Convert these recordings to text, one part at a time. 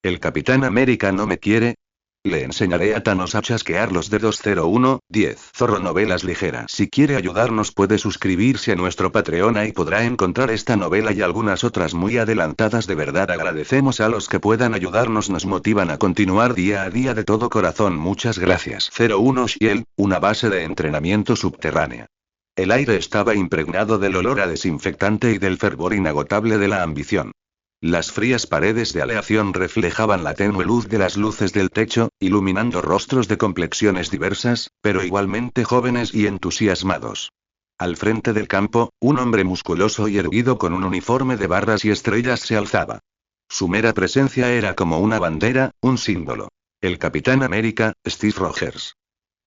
¿El Capitán América no me quiere? Le enseñaré a Thanos a chasquear los dedos. 0110 Zorro Novelas Ligeras. Si quiere ayudarnos puede suscribirse a nuestro Patreon y podrá encontrar esta novela y algunas otras muy adelantadas. De verdad agradecemos a los que puedan ayudarnos, nos motivan a continuar día a día de todo corazón. Muchas gracias. 01 Shield, una base de entrenamiento subterránea. El aire estaba impregnado del olor a desinfectante y del fervor inagotable de la ambición. Las frías paredes de aleación reflejaban la tenue luz de las luces del techo, iluminando rostros de complexiones diversas, pero igualmente jóvenes y entusiasmados. Al frente del campo, un hombre musculoso y erguido con un uniforme de barras y estrellas se alzaba. Su mera presencia era como una bandera, un símbolo. El Capitán América, Steve Rogers.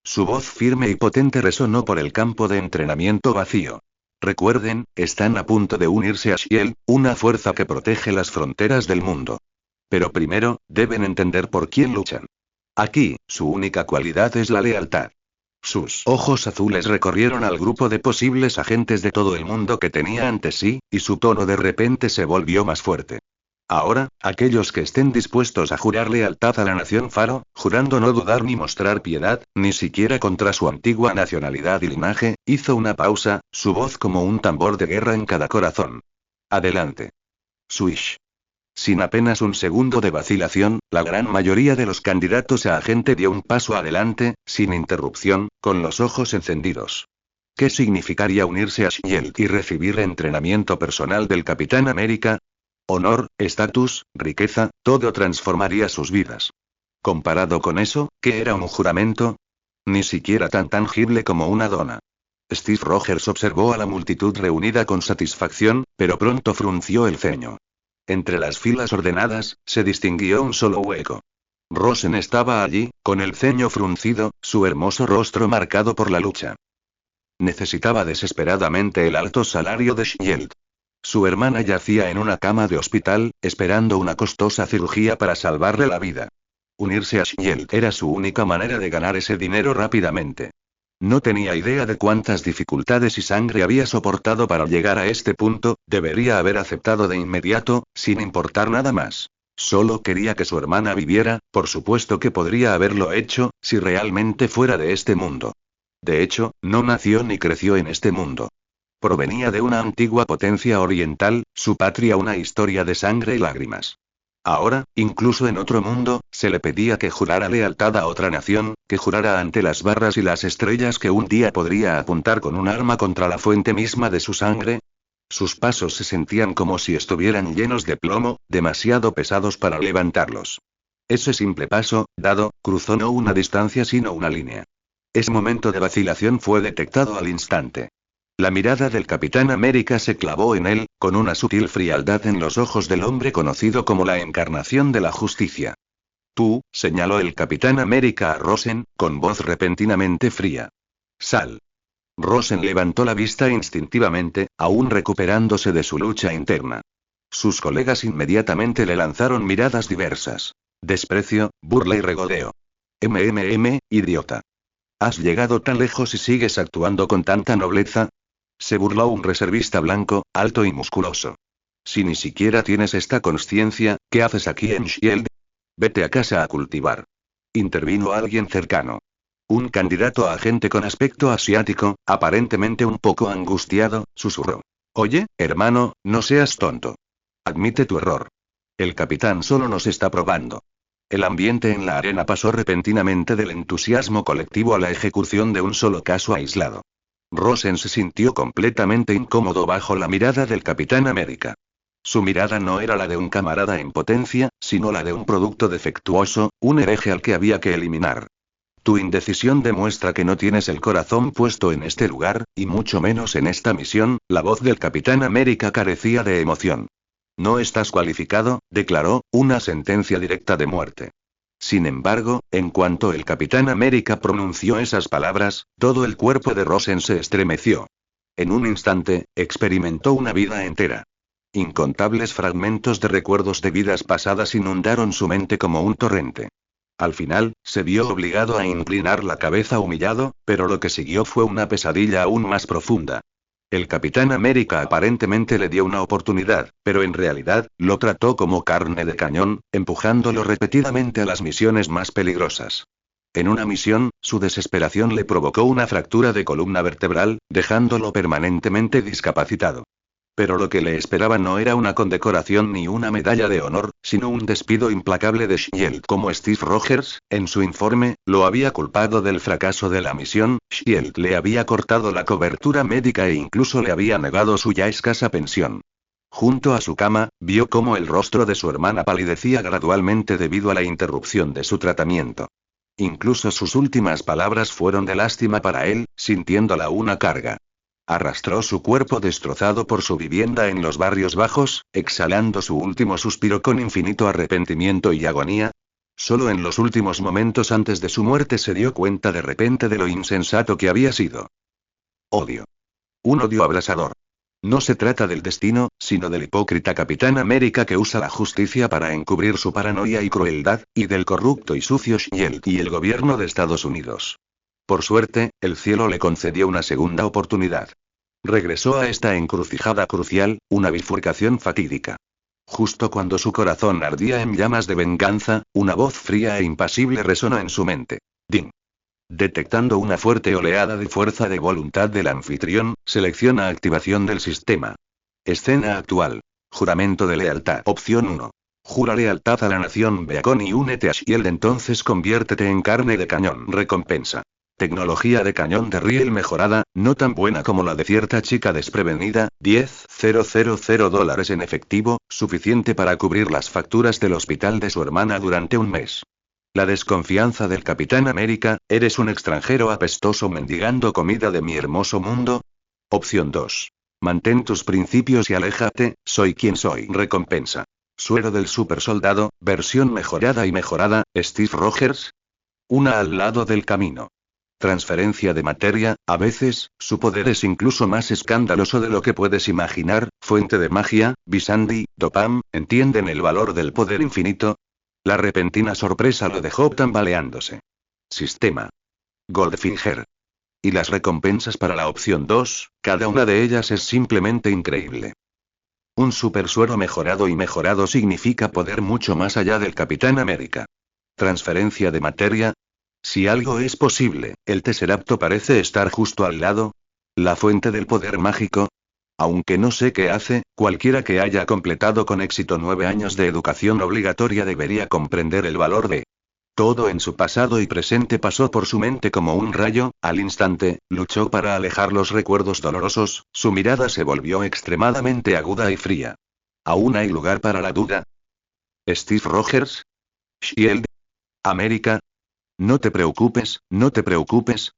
Su voz firme y potente resonó por el campo de entrenamiento vacío. Recuerden, están a punto de unirse a Shield, una fuerza que protege las fronteras del mundo. Pero primero, deben entender por quién luchan. Aquí, su única cualidad es la lealtad. Sus ojos azules recorrieron al grupo de posibles agentes de todo el mundo que tenía ante sí, y su tono de repente se volvió más fuerte. Ahora, aquellos que estén dispuestos a jurar lealtad a la nación Faro, jurando no dudar ni mostrar piedad, ni siquiera contra su antigua nacionalidad y linaje, hizo una pausa, su voz como un tambor de guerra en cada corazón. Adelante. Swish. Sin apenas un segundo de vacilación, la gran mayoría de los candidatos a agente dio un paso adelante, sin interrupción, con los ojos encendidos. ¿Qué significaría unirse a Shield y recibir entrenamiento personal del Capitán América? Honor, estatus, riqueza, todo transformaría sus vidas. Comparado con eso, ¿qué era un juramento? Ni siquiera tan tangible como una dona. Steve Rogers observó a la multitud reunida con satisfacción, pero pronto frunció el ceño. Entre las filas ordenadas, se distinguió un solo hueco. Rosen estaba allí, con el ceño fruncido, su hermoso rostro marcado por la lucha. Necesitaba desesperadamente el alto salario de Shield. Su hermana yacía en una cama de hospital, esperando una costosa cirugía para salvarle la vida. Unirse a Shield era su única manera de ganar ese dinero rápidamente. No tenía idea de cuántas dificultades y sangre había soportado para llegar a este punto, debería haber aceptado de inmediato, sin importar nada más. Solo quería que su hermana viviera, por supuesto que podría haberlo hecho, si realmente fuera de este mundo. De hecho, no nació ni creció en este mundo. Provenía de una antigua potencia oriental, su patria una historia de sangre y lágrimas. Ahora, incluso en otro mundo, se le pedía que jurara lealtad a otra nación, que jurara ante las barras y las estrellas que un día podría apuntar con un arma contra la fuente misma de su sangre. Sus pasos se sentían como si estuvieran llenos de plomo, demasiado pesados para levantarlos. Ese simple paso, dado, cruzó no una distancia sino una línea. Ese momento de vacilación fue detectado al instante. La mirada del Capitán América se clavó en él, con una sutil frialdad en los ojos del hombre conocido como la encarnación de la justicia. Tú, señaló el Capitán América a Rosen, con voz repentinamente fría. Sal. Rosen levantó la vista instintivamente, aún recuperándose de su lucha interna. Sus colegas inmediatamente le lanzaron miradas diversas. Desprecio, burla y regodeo. Idiota. ¿Has llegado tan lejos y sigues actuando con tanta nobleza? Se burló un reservista blanco, alto y musculoso. Si ni siquiera tienes esta consciencia, ¿qué haces aquí en Shield? Vete a casa a cultivar. Intervino alguien cercano. Un candidato a agente con aspecto asiático, aparentemente un poco angustiado, susurró. Oye, hermano, no seas tonto. Admite tu error. El capitán solo nos está probando. El ambiente en la arena pasó repentinamente del entusiasmo colectivo a la ejecución de un solo caso aislado. Rosen se sintió completamente incómodo bajo la mirada del Capitán América. Su mirada no era la de un camarada en potencia, sino la de un producto defectuoso, un hereje al que había que eliminar. Tu indecisión demuestra que no tienes el corazón puesto en este lugar, y mucho menos en esta misión. La voz del Capitán América carecía de emoción. No estás cualificado, declaró, una sentencia directa de muerte. Sin embargo, en cuanto el Capitán América pronunció esas palabras, todo el cuerpo de Rosen se estremeció. En un instante, experimentó una vida entera. Incontables fragmentos de recuerdos de vidas pasadas inundaron su mente como un torrente. Al final, se vio obligado a inclinar la cabeza humillado, pero lo que siguió fue una pesadilla aún más profunda. El Capitán América aparentemente le dio una oportunidad, pero en realidad, lo trató como carne de cañón, empujándolo repetidamente a las misiones más peligrosas. En una misión, su desesperación le provocó una fractura de columna vertebral, dejándolo permanentemente discapacitado. Pero lo que le esperaba no era una condecoración ni una medalla de honor, sino un despido implacable de Shield. Como Steve Rogers, en su informe, lo había culpado del fracaso de la misión, Shield le había cortado la cobertura médica e incluso le había negado su ya escasa pensión. Junto a su cama, vio cómo el rostro de su hermana palidecía gradualmente debido a la interrupción de su tratamiento. Incluso sus últimas palabras fueron de lástima para él, sintiéndola una carga. Arrastró su cuerpo destrozado por su vivienda en los barrios bajos, exhalando su último suspiro con infinito arrepentimiento y agonía. Solo en los últimos momentos antes de su muerte se dio cuenta de repente de lo insensato que había sido. Odio. Un odio abrasador. No se trata del destino, sino del hipócrita Capitán América que usa la justicia para encubrir su paranoia y crueldad, y del corrupto y sucio Shield y el gobierno de Estados Unidos. Por suerte, el cielo le concedió una segunda oportunidad. Regresó a esta encrucijada crucial, una bifurcación fatídica. Justo cuando su corazón ardía en llamas de venganza, una voz fría e impasible resonó en su mente. Din. Detectando una fuerte oleada de fuerza de voluntad del anfitrión, selecciona activación del sistema. Escena actual. Juramento de lealtad. Opción 1. Jura lealtad a la nación Beacon y únete a Shield, entonces conviértete en carne de cañón. Recompensa. Tecnología de cañón de riel mejorada, no tan buena como la de cierta chica desprevenida, $10,000 en efectivo, suficiente para cubrir las facturas del hospital de su hermana durante un mes. La desconfianza del Capitán América, ¿eres un extranjero apestoso mendigando comida de mi hermoso mundo? Opción 2. Mantén tus principios y aléjate, soy quien soy. Recompensa. Suero del supersoldado, versión mejorada y mejorada, Steve Rogers. Una al lado del camino. Transferencia de materia, a veces, su poder es incluso más escandaloso de lo que puedes imaginar, fuente de magia, Visandi, Dopam, ¿entienden el valor del poder infinito? La repentina sorpresa lo dejó tambaleándose. Sistema. Goldfinger. Y las recompensas para la opción 2, cada una de ellas es simplemente increíble. Un supersuero mejorado y mejorado significa poder mucho más allá del Capitán América. Transferencia de materia. Si algo es posible, el Tesseracto parece estar justo al lado. La fuente del poder mágico. Aunque no sé qué hace, cualquiera que haya completado con éxito 9 años de educación obligatoria debería comprender el valor de. Todo en su pasado y presente pasó por su mente como un rayo, al instante, luchó para alejar los recuerdos dolorosos, su mirada se volvió extremadamente aguda y fría. ¿Aún hay lugar para la duda? ¿Steve Rogers? ¿Shield? ¿América? No te preocupes,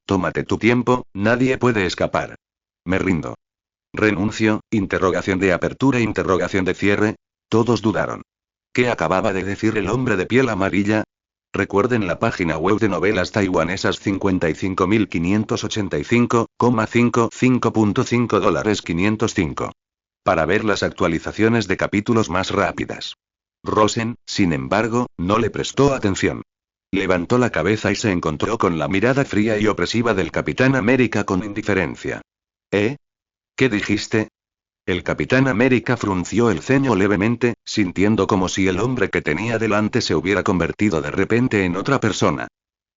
tómate tu tiempo, nadie puede escapar. Me rindo. Renuncio, interrogación de apertura, interrogación de cierre. Todos dudaron. ¿Qué acababa de decir el hombre de piel amarilla? Recuerden la página web de novelas taiwanesas 55.585,55.5 $505. Para ver las actualizaciones de capítulos más rápidas. Rosen, sin embargo, no le prestó atención. Levantó la cabeza y se encontró con la mirada fría y opresiva del Capitán América con indiferencia. ¿Eh? ¿Qué dijiste? El Capitán América frunció el ceño levemente, sintiendo como si el hombre que tenía delante se hubiera convertido de repente en otra persona.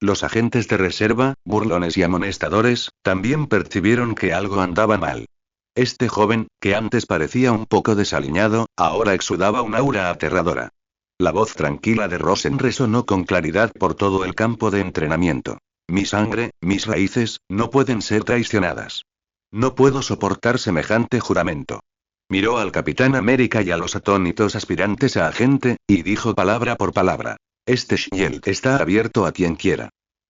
Los agentes de reserva, burlones y amonestadores, también percibieron que algo andaba mal. Este joven, que antes parecía un poco desaliñado, ahora exudaba un aura aterradora. La voz tranquila de Rosen resonó con claridad por todo el campo de entrenamiento. Mi sangre, mis raíces, no pueden ser traicionadas. No puedo soportar semejante juramento. Miró al Capitán América y a los atónitos aspirantes a agente, y dijo palabra por palabra. Este Shield está abierto a quien quiera.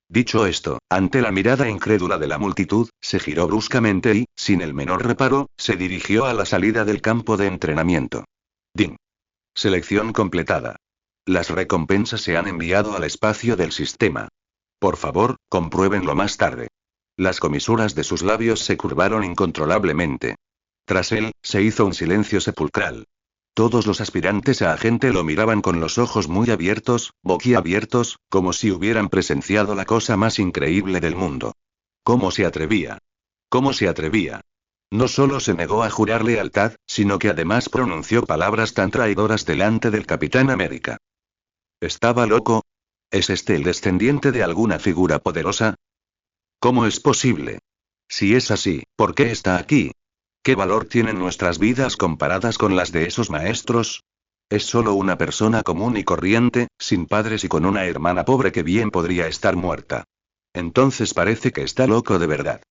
Dicho esto, ante la mirada incrédula de la multitud, se giró bruscamente y, sin el menor reparo, se dirigió a la salida del campo de entrenamiento. Din. Selección completada. Las recompensas se han enviado al espacio del sistema. Por favor, compruébenlo más tarde. Las comisuras de sus labios se curvaron incontrolablemente. Tras él, se hizo un silencio sepulcral. Todos los aspirantes a agente lo miraban con los ojos muy abiertos, boquiabiertos, como si hubieran presenciado la cosa más increíble del mundo. ¿Cómo se atrevía? ¿Cómo se atrevía? No solo se negó a jurar lealtad, sino que además pronunció palabras tan traidoras delante del Capitán América. ¿Estaba loco? ¿Es este el descendiente de alguna figura poderosa? ¿Cómo es posible? Si es así, ¿por qué está aquí? ¿Qué valor tienen nuestras vidas comparadas con las de esos maestros? Es solo una persona común y corriente, sin padres y con una hermana pobre que bien podría estar muerta. Entonces parece que está loco de verdad.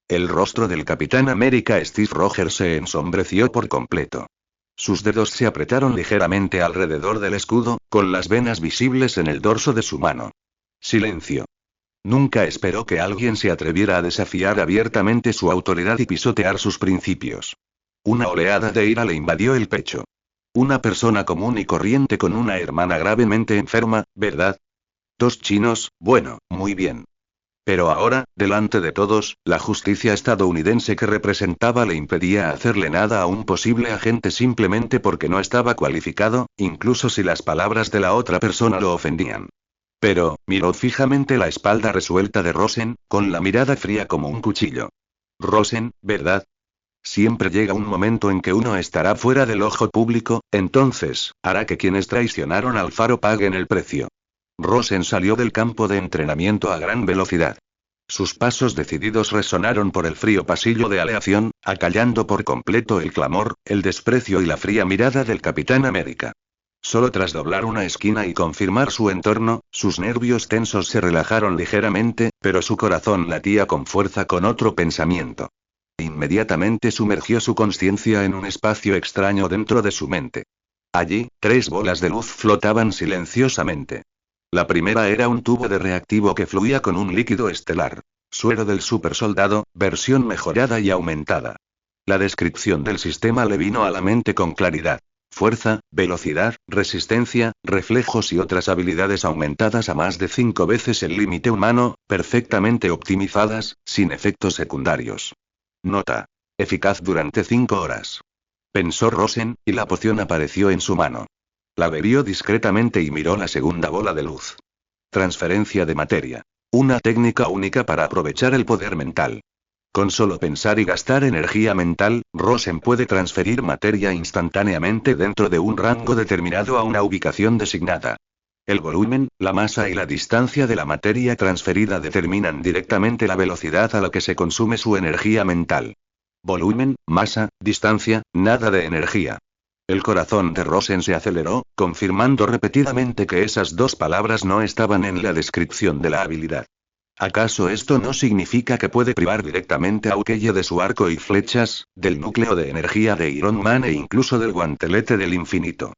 El rostro del Capitán América Steve Rogers se ensombreció por completo. Sus dedos se apretaron ligeramente alrededor del escudo, con las venas visibles en el dorso de su mano. Silencio. Nunca esperó que alguien se atreviera a desafiar abiertamente su autoridad y pisotear sus principios. Una oleada de ira le invadió el pecho. Una persona común y corriente con una hermana gravemente enferma, ¿verdad? Dos chinos, bueno, muy bien. Pero ahora, delante de todos, la justicia estadounidense que representaba le impedía hacerle nada a un posible agente simplemente porque no estaba cualificado, incluso si las palabras de la otra persona lo ofendían. Pero, miró fijamente la espalda resuelta de Rosen, con la mirada fría como un cuchillo. Rosen, ¿verdad? Siempre llega un momento en que uno estará fuera del ojo público, entonces, hará que quienes traicionaron al faro paguen el precio. Rosen salió del campo de entrenamiento a gran velocidad. Sus pasos decididos resonaron por el frío pasillo de aleación, acallando por completo el clamor, el desprecio y la fría mirada del Capitán América. Solo tras doblar una esquina y confirmar su entorno, sus nervios tensos se relajaron ligeramente, pero su corazón latía con fuerza con otro pensamiento. Inmediatamente sumergió su conciencia en un espacio extraño dentro de su mente. Allí, 3 bolas de luz flotaban silenciosamente. La primera era un tubo de reactivo que fluía con un líquido estelar. Suero del supersoldado, versión mejorada y aumentada. La descripción del sistema le vino a la mente con claridad. Fuerza, velocidad, resistencia, reflejos y otras habilidades aumentadas a más de 5 veces el límite humano, perfectamente optimizadas, sin efectos secundarios. Nota. Eficaz durante 5 horas. Pensó Rosen, y la poción apareció en su mano. La bebió discretamente y miró la segunda bola de luz. Transferencia de materia. Una técnica única para aprovechar el poder mental. Con solo pensar y gastar energía mental, Rosen puede transferir materia instantáneamente dentro de un rango determinado a una ubicación designada. El volumen, la masa y la distancia de la materia transferida determinan directamente la velocidad a la que se consume su energía mental. Volumen, masa, distancia, nada de energía. El corazón de Rosen se aceleró, confirmando repetidamente que esas 2 palabras no estaban en la descripción de la habilidad. ¿Acaso esto no significa que puede privar directamente a Ukeye de su arco y flechas, del núcleo de energía de Iron Man e incluso del guantelete del infinito?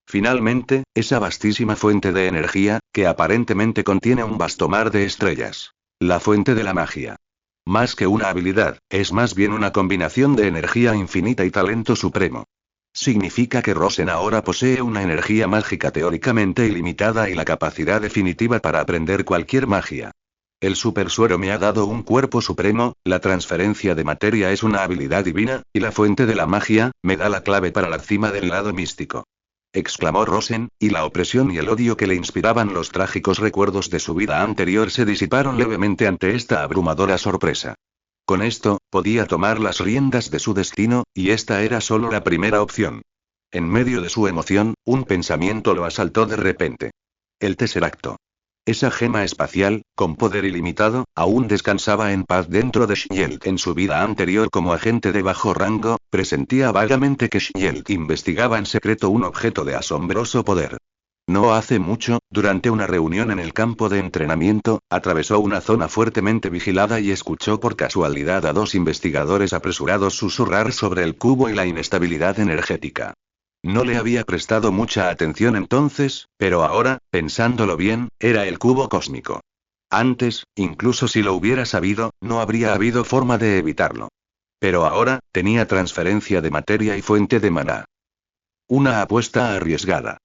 Finalmente, esa vastísima fuente de energía, que aparentemente contiene un vasto mar de estrellas. La fuente de la magia. Más que una habilidad, es más bien una combinación de energía infinita y talento supremo. Significa que Rosen ahora posee una energía mágica teóricamente ilimitada y la capacidad definitiva para aprender cualquier magia. El supersuero me ha dado un cuerpo supremo, la transferencia de materia es una habilidad divina, y la fuente de la magia, me da la clave para la cima del lado místico. Exclamó Rosen, y la opresión y el odio que le inspiraban los trágicos recuerdos de su vida anterior se disiparon levemente ante esta abrumadora sorpresa. Con esto, podía tomar las riendas de su destino, y esta era solo la primera opción. En medio de su emoción, un pensamiento lo asaltó de repente. El Tesseracto. Esa gema espacial, con poder ilimitado, aún descansaba en paz dentro de Shield. En su vida anterior como agente de bajo rango, presentía vagamente que Shield investigaba en secreto un objeto de asombroso poder. No hace mucho, durante una reunión en el campo de entrenamiento, atravesó una zona fuertemente vigilada y escuchó por casualidad a 2 investigadores apresurados susurrar sobre el cubo y la inestabilidad energética. No le había prestado mucha atención entonces, pero ahora, pensándolo bien, era el cubo cósmico. Antes, incluso si lo hubiera sabido, no habría habido forma de evitarlo. Pero ahora, tenía transferencia de materia y fuente de maná. Una apuesta arriesgada.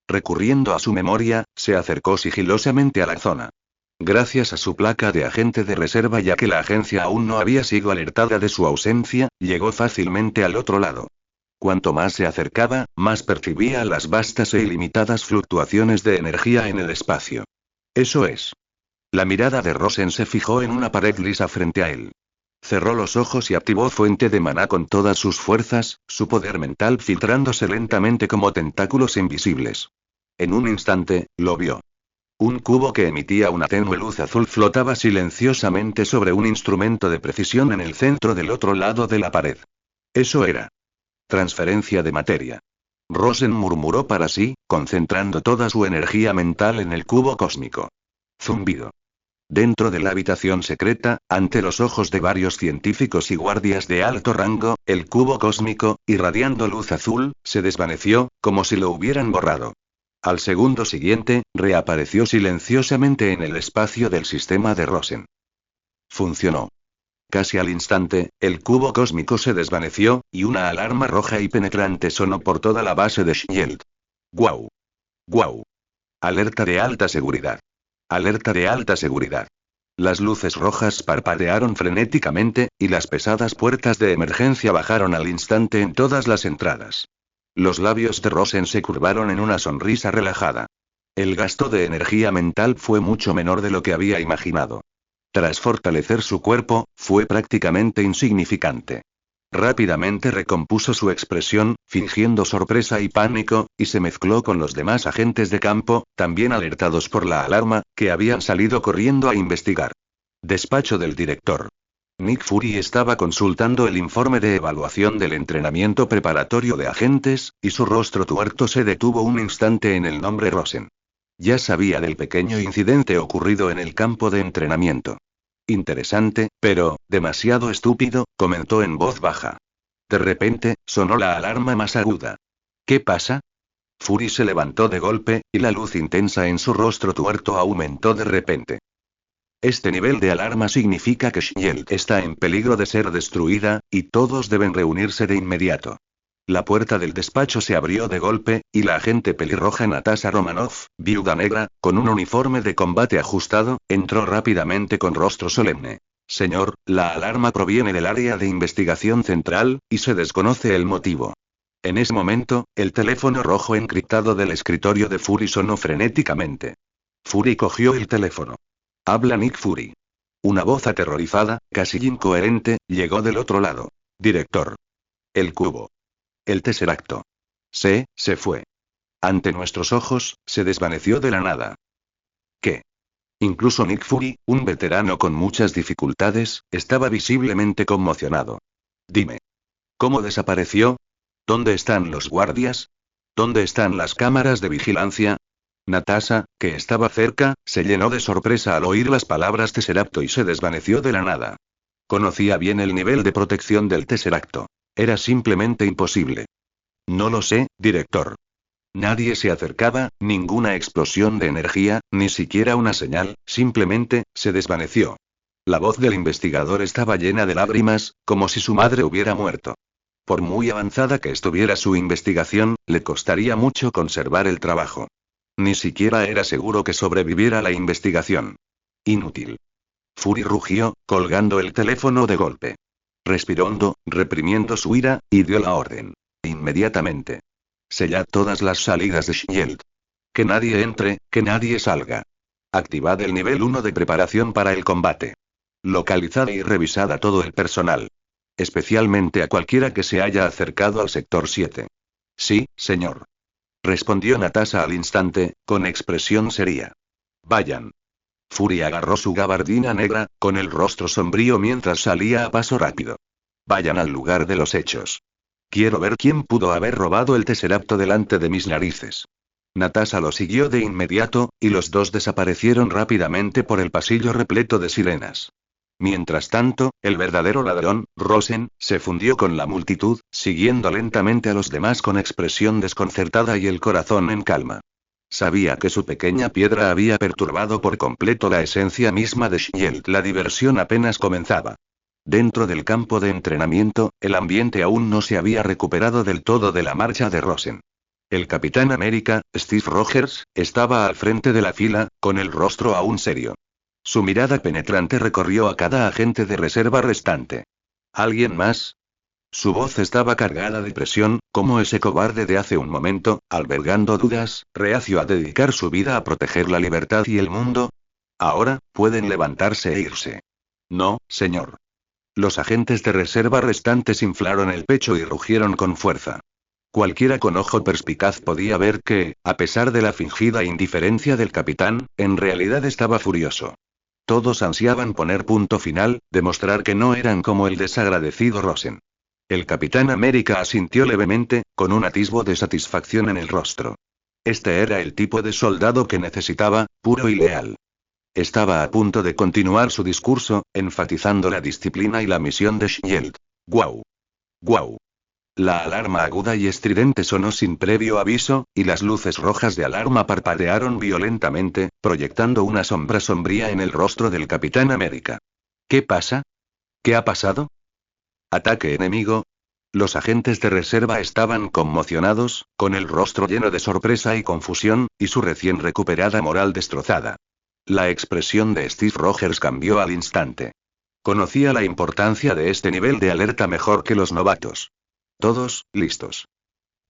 Recurriendo a su memoria, se acercó sigilosamente a la zona. Gracias a su placa de agente de reserva, ya que la agencia aún no había sido alertada de su ausencia, llegó fácilmente al otro lado. Cuanto más se acercaba, más percibía las vastas e ilimitadas fluctuaciones de energía en el espacio. Eso es. La mirada de Rosen se fijó en una pared lisa frente a él. Cerró los ojos y activó fuente de maná con todas sus fuerzas, su poder mental filtrándose lentamente como tentáculos invisibles. En un instante, lo vio. Un cubo que emitía una tenue luz azul flotaba silenciosamente sobre un instrumento de precisión en el centro del otro lado de la pared. Eso era transferencia de materia. Rosen murmuró para sí, concentrando toda su energía mental en el cubo cósmico. Zumbido. Dentro de la habitación secreta, ante los ojos de varios científicos y guardias de alto rango, el cubo cósmico, irradiando luz azul, se desvaneció, como si lo hubieran borrado. Al segundo siguiente, reapareció silenciosamente en el espacio del sistema de Rosen. Funcionó. Casi al instante, el cubo cósmico se desvaneció, y una alarma roja y penetrante sonó por toda la base de Shield. ¡Guau! ¡Guau! Alerta de alta seguridad. Alerta de alta seguridad. Las luces rojas parpadearon frenéticamente, y las pesadas puertas de emergencia bajaron al instante en todas las entradas. Los labios de Rosen se curvaron en una sonrisa relajada. El gasto de energía mental fue mucho menor de lo que había imaginado. Tras fortalecer su cuerpo, fue prácticamente insignificante. Rápidamente recompuso su expresión, fingiendo sorpresa y pánico, y se mezcló con los demás agentes de campo, también alertados por la alarma, que habían salido corriendo a investigar. Despacho del director. Nick Fury estaba consultando el informe de evaluación del entrenamiento preparatorio de agentes, y su rostro tuerto se detuvo un instante en el nombre Rosen. Ya sabía del pequeño incidente ocurrido en el campo de entrenamiento. Interesante, pero, demasiado estúpido, comentó en voz baja. De repente, sonó la alarma más aguda. ¿Qué pasa? Fury se levantó de golpe, y la luz intensa en su rostro tuerto aumentó de repente. Este nivel de alarma significa que Shield está en peligro de ser destruida, y todos deben reunirse de inmediato. La puerta del despacho se abrió de golpe, y la agente pelirroja Natasha Romanoff, viuda negra, con un uniforme de combate ajustado, entró rápidamente con rostro solemne. Señor, la alarma proviene del área de investigación central, y se desconoce el motivo. En ese momento, el teléfono rojo encriptado del escritorio de Fury sonó frenéticamente. Fury cogió el teléfono. Habla Nick Fury. Una voz aterrorizada, casi incoherente, llegó del otro lado. Director. El cubo. El Tesseracto. Se fue. Ante nuestros ojos, se desvaneció de la nada. ¿Qué? Incluso Nick Fury, un veterano con muchas dificultades, estaba visiblemente conmocionado. Dime. ¿Cómo desapareció? ¿Dónde están los guardias? ¿Dónde están las cámaras de vigilancia? Natasha, que estaba cerca, se llenó de sorpresa al oír las palabras Tesseracto y se desvaneció de la nada. Conocía bien el nivel de protección del Tesseracto. Era simplemente imposible. No lo sé, director. Nadie se acercaba, ninguna explosión de energía, ni siquiera una señal, simplemente, se desvaneció. La voz del investigador estaba llena de lágrimas, como si su madre hubiera muerto. Por muy avanzada que estuviera su investigación, le costaría mucho conservar el trabajo. Ni siquiera era seguro que sobreviviera la investigación. Inútil. Fury rugió, colgando el teléfono de golpe. Respiró hondo, reprimiendo su ira, y dio la orden. Inmediatamente. Sellad todas las salidas de Shield. Que nadie entre, que nadie salga. Activad el nivel 1 de preparación para el combate. Localizad y revisad a todo el personal. Especialmente a cualquiera que se haya acercado al sector 7. Sí, señor. Respondió Natasha al instante, con expresión seria. Vayan. Fury agarró su gabardina negra, con el rostro sombrío mientras salía a paso rápido. Vayan al lugar de los hechos. Quiero ver quién pudo haber robado el Tesseracto delante de mis narices. Natasha lo siguió de inmediato, y los dos desaparecieron rápidamente por el pasillo repleto de sirenas. Mientras tanto, el verdadero ladrón, Rosen, se fundió con la multitud, siguiendo lentamente a los demás con expresión desconcertada y el corazón en calma. Sabía que su pequeña piedra había perturbado por completo la esencia misma de Shield. La diversión apenas comenzaba. Dentro del campo de entrenamiento, el ambiente aún no se había recuperado del todo de la marcha de Rosen. El Capitán América, Steve Rogers, estaba al frente de la fila, con el rostro aún serio. Su mirada penetrante recorrió a cada agente de reserva restante. ¿Alguien más? Su voz estaba cargada de presión, como ese cobarde de hace un momento, albergando dudas, reacio a dedicar su vida a proteger la libertad y el mundo. Ahora, pueden levantarse e irse. No, señor. Los agentes de reserva restantes inflaron el pecho y rugieron con fuerza. Cualquiera con ojo perspicaz podía ver que, a pesar de la fingida indiferencia del capitán, en realidad estaba furioso. Todos ansiaban poner punto final, demostrar que no eran como el desagradecido Rosen. El Capitán América asintió levemente, con un atisbo de satisfacción en el rostro. Este era el tipo de soldado que necesitaba, puro y leal. Estaba a punto de continuar su discurso, enfatizando la disciplina y la misión de Shield. ¡Guau! ¡Guau! La alarma aguda y estridente sonó sin previo aviso, y las luces rojas de alarma parpadearon violentamente, proyectando una sombra sombría en el rostro del Capitán América. ¿Qué pasa? ¿Qué ha pasado? ¿Ataque enemigo? Los agentes de reserva estaban conmocionados, con el rostro lleno de sorpresa y confusión, y su recién recuperada moral destrozada. La expresión de Steve Rogers cambió al instante. Conocía la importancia de este nivel de alerta mejor que los novatos. Todos, listos.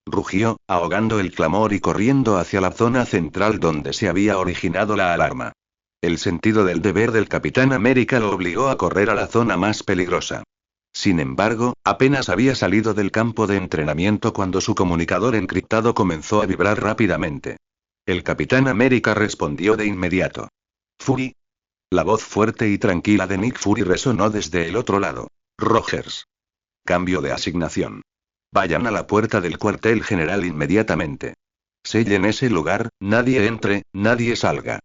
Rugió, ahogando el clamor y corriendo hacia la zona central donde se había originado la alarma. El sentido del deber del Capitán América lo obligó a correr a la zona más peligrosa. Sin embargo, apenas había salido del campo de entrenamiento cuando su comunicador encriptado comenzó a vibrar rápidamente. El Capitán América respondió de inmediato. Fury. La voz fuerte y tranquila de Nick Fury resonó desde el otro lado. Rogers. Cambio de asignación. Vayan a la puerta del cuartel general inmediatamente. Sellen ese lugar, nadie entre, nadie salga.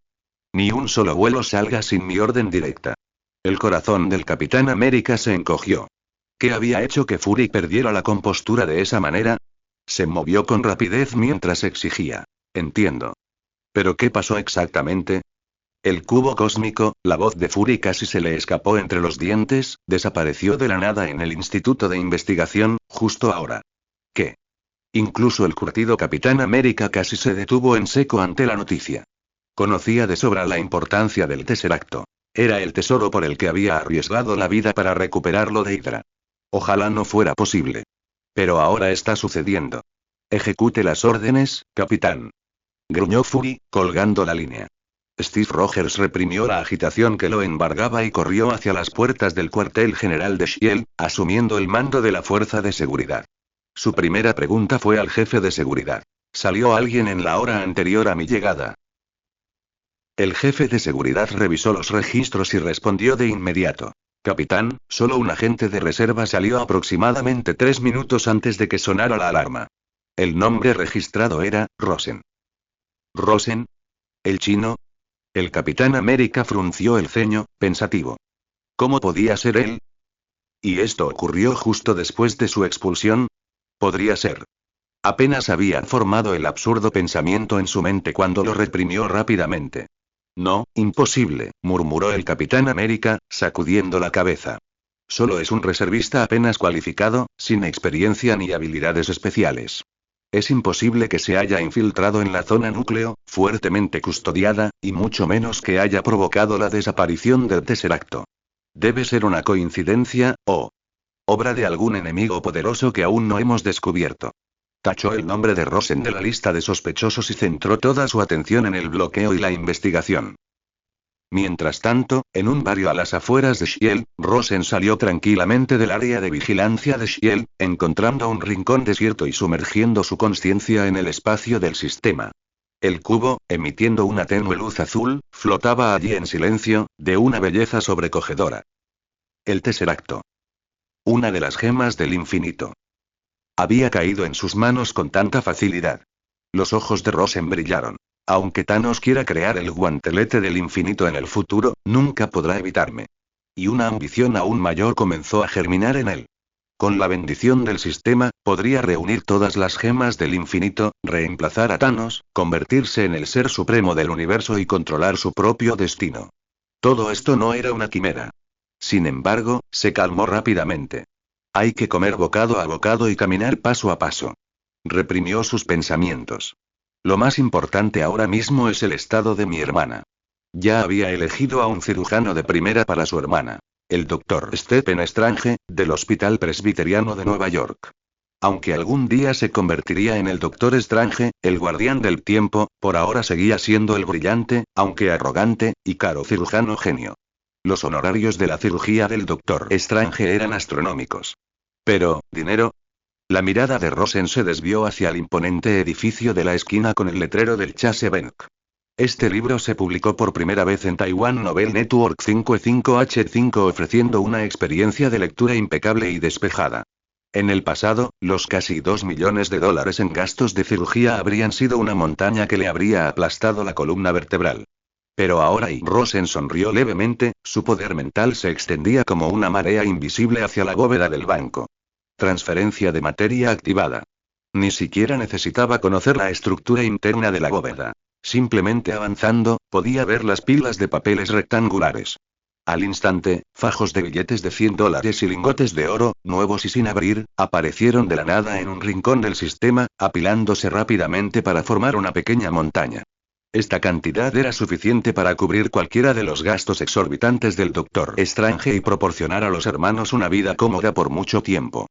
Ni un solo vuelo salga sin mi orden directa. El corazón del Capitán América se encogió. ¿Qué había hecho que Fury perdiera la compostura de esa manera? Se movió con rapidez mientras exigía. Entiendo. ¿Pero qué pasó exactamente? El cubo cósmico, la voz de Fury casi se le escapó entre los dientes, desapareció de la nada en el Instituto de Investigación, justo ahora. ¿Qué? Incluso el curtido Capitán América casi se detuvo en seco ante la noticia. Conocía de sobra la importancia del Tesseracto. Era el tesoro por el que había arriesgado la vida para recuperarlo de Hydra. Ojalá no fuera posible. Pero ahora está sucediendo. Ejecute las órdenes, capitán. Gruñó Fury, colgando la línea. Steve Rogers reprimió la agitación que lo embargaba y corrió hacia las puertas del cuartel general de Shield, asumiendo el mando de la fuerza de seguridad. Su primera pregunta fue al jefe de seguridad. ¿Salió alguien en la hora anterior a mi llegada? El jefe de seguridad revisó los registros y respondió de inmediato. Capitán, solo un agente de reserva salió aproximadamente 3 minutos antes de que sonara la alarma. El nombre registrado era, Rosen. ¿Rosen? ¿El chino? El Capitán América frunció el ceño, pensativo. ¿Cómo podía ser él? ¿Y esto ocurrió justo después de su expulsión? Podría ser. Apenas había formado el absurdo pensamiento en su mente cuando lo reprimió rápidamente. No, imposible, murmuró el Capitán América, sacudiendo la cabeza. Solo es un reservista apenas cualificado, sin experiencia ni habilidades especiales. Es imposible que se haya infiltrado en la zona núcleo, fuertemente custodiada, y mucho menos que haya provocado la desaparición del Tesseracto. Debe ser una coincidencia, o obra de algún enemigo poderoso que aún no hemos descubierto. Tachó el nombre de Rosen de la lista de sospechosos y centró toda su atención en el bloqueo y la investigación. Mientras tanto, en un barrio a las afueras de Shield, Rosen salió tranquilamente del área de vigilancia de Shield, encontrando un rincón desierto y sumergiendo su conciencia en el espacio del sistema. El cubo, emitiendo una tenue luz azul, flotaba allí en silencio, de una belleza sobrecogedora. El Tesseracto. Una de las gemas del infinito. Había caído en sus manos con tanta facilidad. Los ojos de Rosen brillaron. Aunque Thanos quiera crear el guantelete del infinito en el futuro, nunca podrá evitarme. Y una ambición aún mayor comenzó a germinar en él. Con la bendición del sistema, podría reunir todas las gemas del infinito, reemplazar a Thanos, convertirse en el ser supremo del universo y controlar su propio destino. Todo esto no era una quimera. Sin embargo, se calmó rápidamente. Hay que comer bocado a bocado y caminar paso a paso. Reprimió sus pensamientos. Lo más importante ahora mismo es el estado de mi hermana. Ya había elegido a un cirujano de primera para su hermana. El Dr. Stephen Strange, del Hospital Presbiteriano de Nueva York. Aunque algún día se convertiría en el Doctor Strange, el guardián del tiempo, por ahora seguía siendo el brillante, aunque arrogante, y caro cirujano genio. Los honorarios de la cirugía del Doctor Strange eran astronómicos. Pero, ¿dinero? La mirada de Rosen se desvió hacia el imponente edificio de la esquina con el letrero del Chase Bank. Este libro se publicó por primera vez en Taiwan Novel Network 55H5 ofreciendo una experiencia de lectura impecable y despejada. En el pasado, los casi $2 millones en gastos de cirugía habrían sido una montaña que le habría aplastado la columna vertebral. Pero ahora y Rosen sonrió levemente, su poder mental se extendía como una marea invisible hacia la bóveda del banco. Transferencia de materia activada. Ni siquiera necesitaba conocer la estructura interna de la bóveda. Simplemente avanzando, podía ver las pilas de papeles rectangulares. Al instante, fajos de billetes de $100 y lingotes de oro, nuevos y sin abrir, aparecieron de la nada en un rincón del sistema, apilándose rápidamente para formar una pequeña montaña. Esta cantidad era suficiente para cubrir cualquiera de los gastos exorbitantes del Doctor Strange y proporcionar a los hermanos una vida cómoda por mucho tiempo.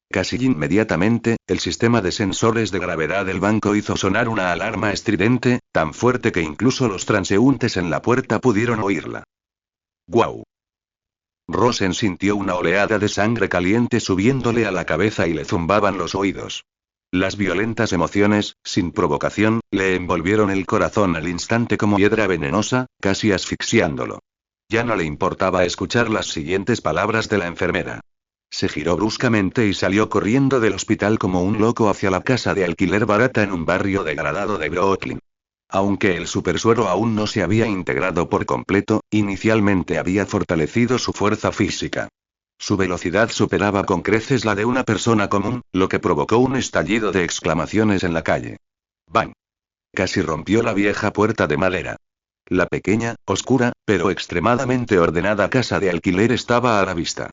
Casi inmediatamente, el sistema de sensores de gravedad del banco hizo sonar una alarma estridente, tan fuerte que incluso los transeúntes en la puerta pudieron oírla. ¡Guau! Rosen sintió una oleada de sangre caliente subiéndole a la cabeza y le zumbaban los oídos. Las violentas emociones, sin provocación, le envolvieron el corazón al instante como hiedra venenosa, casi asfixiándolo. Ya no le importaba escuchar las siguientes palabras de la enfermera. Se giró bruscamente y salió corriendo del hospital como un loco hacia la casa de alquiler barata en un barrio degradado de Brooklyn. Aunque el supersuero aún no se había integrado por completo, inicialmente había fortalecido su fuerza física. Su velocidad superaba con creces la de una persona común, lo que provocó un estallido de exclamaciones en la calle. ¡Bang! Casi rompió la vieja puerta de madera. La pequeña, oscura, pero extremadamente ordenada casa de alquiler estaba a la vista.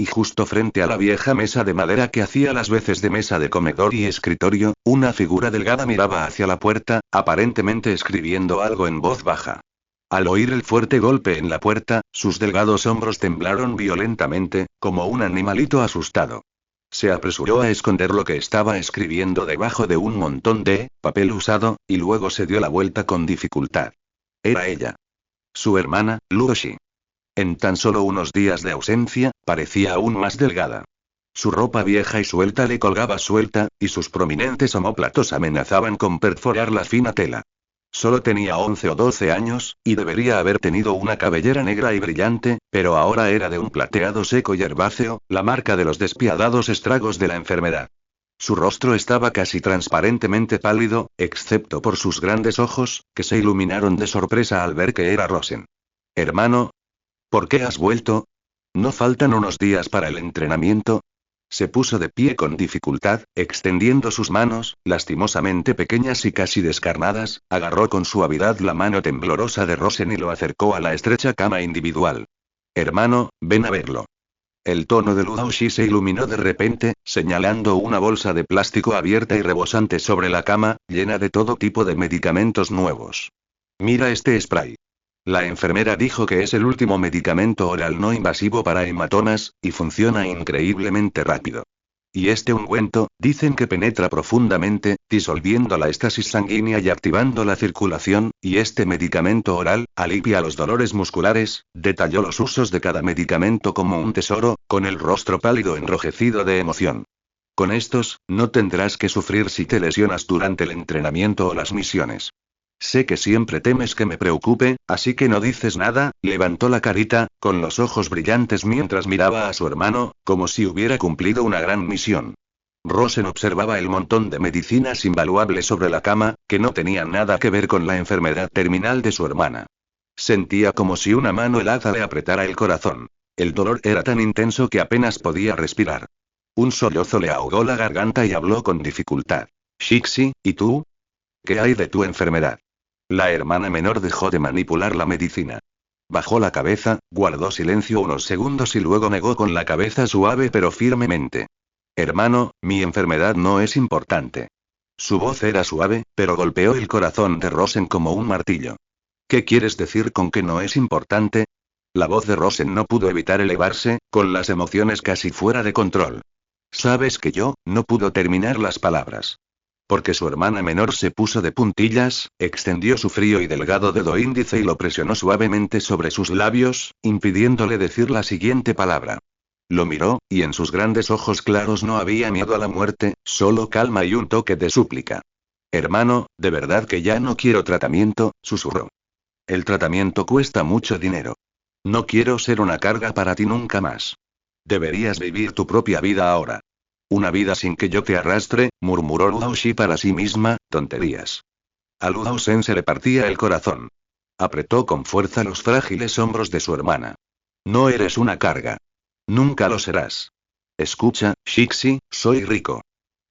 Y justo frente a la vieja mesa de madera que hacía las veces de mesa de comedor y escritorio, una figura delgada miraba hacia la puerta, aparentemente escribiendo algo en voz baja. Al oír el fuerte golpe en la puerta, sus delgados hombros temblaron violentamente, como un animalito asustado. Se apresuró a esconder lo que estaba escribiendo debajo de un montón de papel usado, y luego se dio la vuelta con dificultad. Era ella. Su hermana, Luoshi. En tan solo unos días de ausencia, parecía aún más delgada. Su ropa vieja y suelta le colgaba suelta, y sus prominentes omóplatos amenazaban con perforar la fina tela. Solo tenía 11 o 12 años, y debería haber tenido una cabellera negra y brillante, pero ahora era de un plateado seco y herbáceo, la marca de los despiadados estragos de la enfermedad. Su rostro estaba casi transparentemente pálido, excepto por sus grandes ojos, que se iluminaron de sorpresa al ver que era Rosen. «Hermano, ¿por qué has vuelto? ¿No faltan unos días para el entrenamiento?» Se puso de pie con dificultad, extendiendo sus manos, lastimosamente pequeñas y casi descarnadas, agarró con suavidad la mano temblorosa de Rosen y lo acercó a la estrecha cama individual. «Hermano, ven a verlo». El tono de Luoshi se iluminó de repente, señalando una bolsa de plástico abierta y rebosante sobre la cama, llena de todo tipo de medicamentos nuevos. «Mira este spray». La enfermera dijo que es el último medicamento oral no invasivo para hematomas, y funciona increíblemente rápido. Y este ungüento, dicen que penetra profundamente, disolviendo la estasis sanguínea y activando la circulación, y este medicamento oral, alivia los dolores musculares. Detalló los usos de cada medicamento como un tesoro, con el rostro pálido enrojecido de emoción. Con estos, no tendrás que sufrir si te lesionas durante el entrenamiento o las misiones. Sé que siempre temes que me preocupe, así que no dices nada. Levantó la carita, con los ojos brillantes mientras miraba a su hermano, como si hubiera cumplido una gran misión. Rosen observaba el montón de medicinas invaluables sobre la cama, que no tenían nada que ver con la enfermedad terminal de su hermana. Sentía como si una mano helada le apretara el corazón. El dolor era tan intenso que apenas podía respirar. Un sollozo le ahogó la garganta y habló con dificultad. «Shixi, ¿y tú? ¿Qué hay de tu enfermedad?» La hermana menor dejó de manipular la medicina. Bajó la cabeza, guardó silencio unos segundos y luego negó con la cabeza suave pero firmemente. «Hermano, mi enfermedad no es importante». Su voz era suave, pero golpeó el corazón de Rosen como un martillo. «¿Qué quieres decir con que no es importante?» La voz de Rosen no pudo evitar elevarse, con las emociones casi fuera de control. «Sabes que yo», no pudo terminar las palabras. Porque su hermana menor se puso de puntillas, extendió su frío y delgado dedo índice y lo presionó suavemente sobre sus labios, impidiéndole decir la siguiente palabra. Lo miró, y en sus grandes ojos claros no había miedo a la muerte, solo calma y un toque de súplica. Hermano, de verdad que ya no quiero tratamiento, susurró. El tratamiento cuesta mucho dinero. No quiero ser una carga para ti nunca más. Deberías vivir tu propia vida ahora. Una vida sin que yo te arrastre, murmuró Lu Daoxi para sí misma, tonterías. A Lu Daosen se le partía el corazón. Apretó con fuerza los frágiles hombros de su hermana. No eres una carga. Nunca lo serás. Escucha, Shixi, soy rico.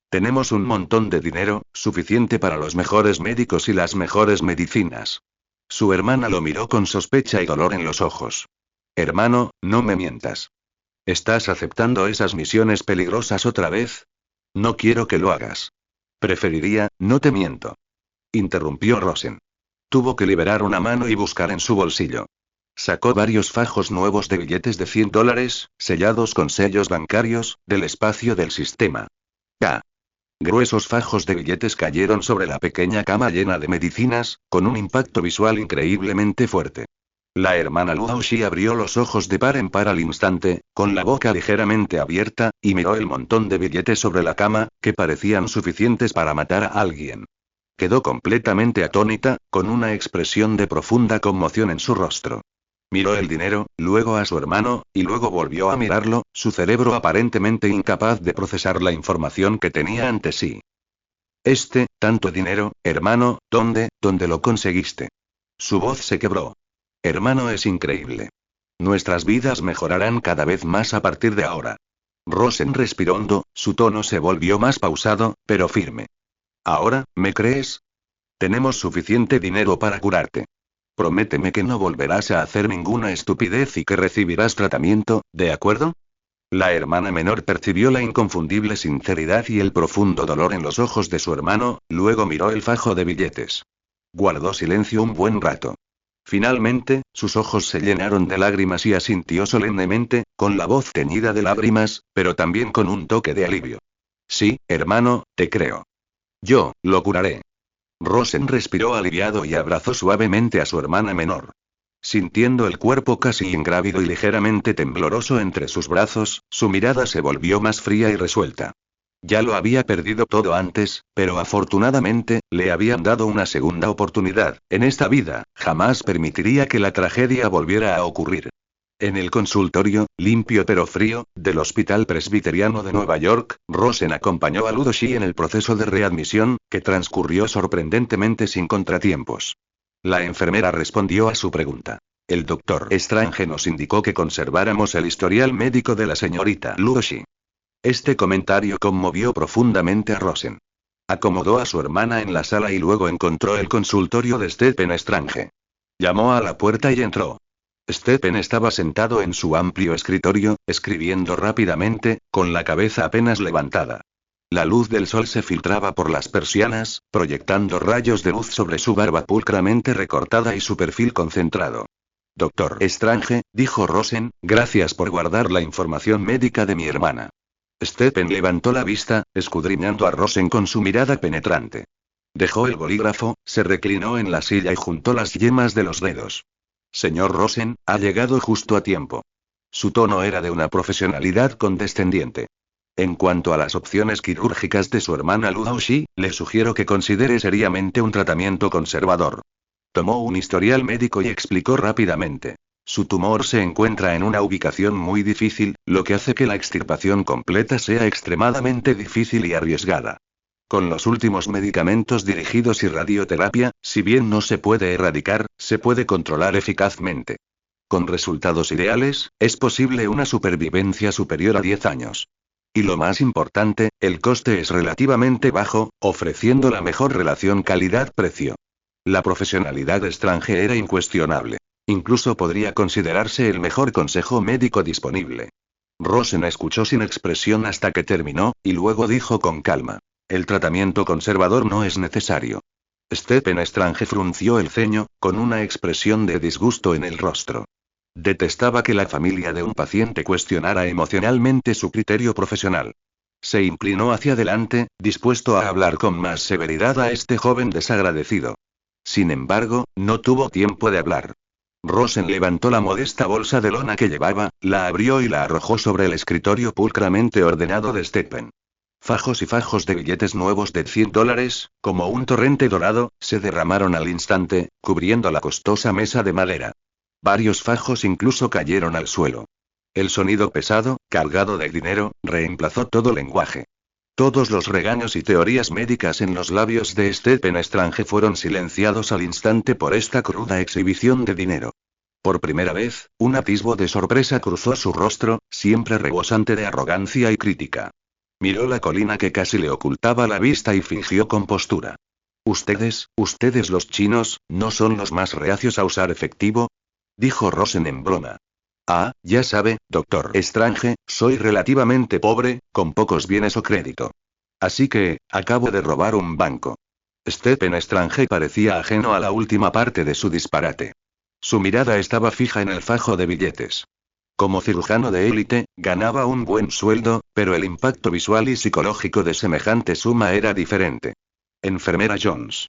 Tenemos un montón de dinero, suficiente para los mejores médicos y las mejores medicinas. Su hermana lo miró con sospecha y dolor en los ojos. Hermano, no me mientas. ¿Estás aceptando esas misiones peligrosas otra vez? No quiero que lo hagas. Preferiría, no te miento. Interrumpió Rosen. Tuvo que liberar una mano y buscar en su bolsillo. Sacó varios fajos nuevos de billetes de $100, sellados con sellos bancarios, del espacio del sistema. ¡Ah! Gruesos fajos de billetes cayeron sobre la pequeña cama llena de medicinas, con un impacto visual increíblemente fuerte. La hermana Lu Daoxi abrió los ojos de par en par al instante, con la boca ligeramente abierta, y miró el montón de billetes sobre la cama, que parecían suficientes para matar a alguien. Quedó completamente atónita, con una expresión de profunda conmoción en su rostro. Miró el dinero, luego a su hermano, y luego volvió a mirarlo, su cerebro aparentemente incapaz de procesar la información que tenía ante sí. Tanto dinero, hermano, ¿dónde lo conseguiste? Su voz se quebró. Hermano, es increíble. Nuestras vidas mejorarán cada vez más a partir de ahora. Rosen respiró hondo, su tono se volvió más pausado, pero firme. ¿Ahora, me crees? Tenemos suficiente dinero para curarte. Prométeme que no volverás a hacer ninguna estupidez y que recibirás tratamiento, ¿de acuerdo? La hermana menor percibió la inconfundible sinceridad y el profundo dolor en los ojos de su hermano, luego miró el fajo de billetes. Guardó silencio un buen rato. Finalmente, sus ojos se llenaron de lágrimas y asintió solemnemente, con la voz teñida de lágrimas, pero también con un toque de alivio. Sí, hermano, te creo. Yo, lo curaré. Rosen respiró aliviado y abrazó suavemente a su hermana menor. Sintiendo el cuerpo casi ingrávido y ligeramente tembloroso entre sus brazos, su mirada se volvió más fría y resuelta. Ya lo había perdido todo antes, pero afortunadamente, le habían dado una segunda oportunidad. En esta vida, jamás permitiría que la tragedia volviera a ocurrir. En el consultorio, limpio pero frío, del Hospital Presbiteriano de Nueva York, Rosen acompañó a Lu Daoxi en el proceso de readmisión, que transcurrió sorprendentemente sin contratiempos. La enfermera respondió a su pregunta. El doctor Strange nos indicó que conserváramos el historial médico de la señorita Lu Daoxi. Este comentario conmovió profundamente a Rosen. Acomodó a su hermana en la sala y luego encontró el consultorio de Stephen Strange. Llamó a la puerta y entró. Stephen estaba sentado en su amplio escritorio, escribiendo rápidamente, con la cabeza apenas levantada. La luz del sol se filtraba por las persianas, proyectando rayos de luz sobre su barba pulcramente recortada y su perfil concentrado. Doctor Strange, dijo Rosen, gracias por guardar la información médica de mi hermana. Stephen levantó la vista, escudriñando a Rosen con su mirada penetrante. Dejó el bolígrafo, se reclinó en la silla y juntó las yemas de los dedos. Señor Rosen, ha llegado justo a tiempo. Su tono era de una profesionalidad condescendiente. En cuanto a las opciones quirúrgicas de su hermana Lu Daoxi, le sugiero que considere seriamente un tratamiento conservador. Tomó un historial médico y explicó rápidamente. Su tumor se encuentra en una ubicación muy difícil, lo que hace que la extirpación completa sea extremadamente difícil y arriesgada. Con los últimos medicamentos dirigidos y radioterapia, si bien no se puede erradicar, se puede controlar eficazmente. Con resultados ideales, es posible una supervivencia superior a 10 años. Y lo más importante, el coste es relativamente bajo, ofreciendo la mejor relación calidad-precio. La profesionalidad extranjera era incuestionable. Incluso podría considerarse el mejor consejo médico disponible. Rosen escuchó sin expresión hasta que terminó, y luego dijo con calma. El tratamiento conservador no es necesario. Stephen Strange frunció el ceño, con una expresión de disgusto en el rostro. Detestaba que la familia de un paciente cuestionara emocionalmente su criterio profesional. Se inclinó hacia adelante, dispuesto a hablar con más severidad a este joven desagradecido. Sin embargo, no tuvo tiempo de hablar. Rosen levantó la modesta bolsa de lona que llevaba, la abrió y la arrojó sobre el escritorio pulcramente ordenado de Stephen. Fajos y fajos de billetes nuevos de $100, como un torrente dorado, se derramaron al instante, cubriendo la costosa mesa de madera. Varios fajos incluso cayeron al suelo. El sonido pesado, cargado de dinero, reemplazó todo lenguaje. Todos los regaños y teorías médicas en los labios de Stephen Strange fueron silenciados al instante por esta cruda exhibición de dinero. Por primera vez, un atisbo de sorpresa cruzó su rostro, siempre rebosante de arrogancia y crítica. Miró la colina que casi le ocultaba la vista y fingió compostura. Ustedes los chinos, ¿no son los más reacios a usar efectivo?, dijo Rosen en broma. Ah, ya sabe, doctor Strange, soy relativamente pobre, con pocos bienes o crédito. Así que, acabo de robar un banco. Stephen Strange parecía ajeno a la última parte de su disparate. Su mirada estaba fija en el fajo de billetes. Como cirujano de élite, ganaba un buen sueldo, pero el impacto visual y psicológico de semejante suma era diferente. Enfermera Jones.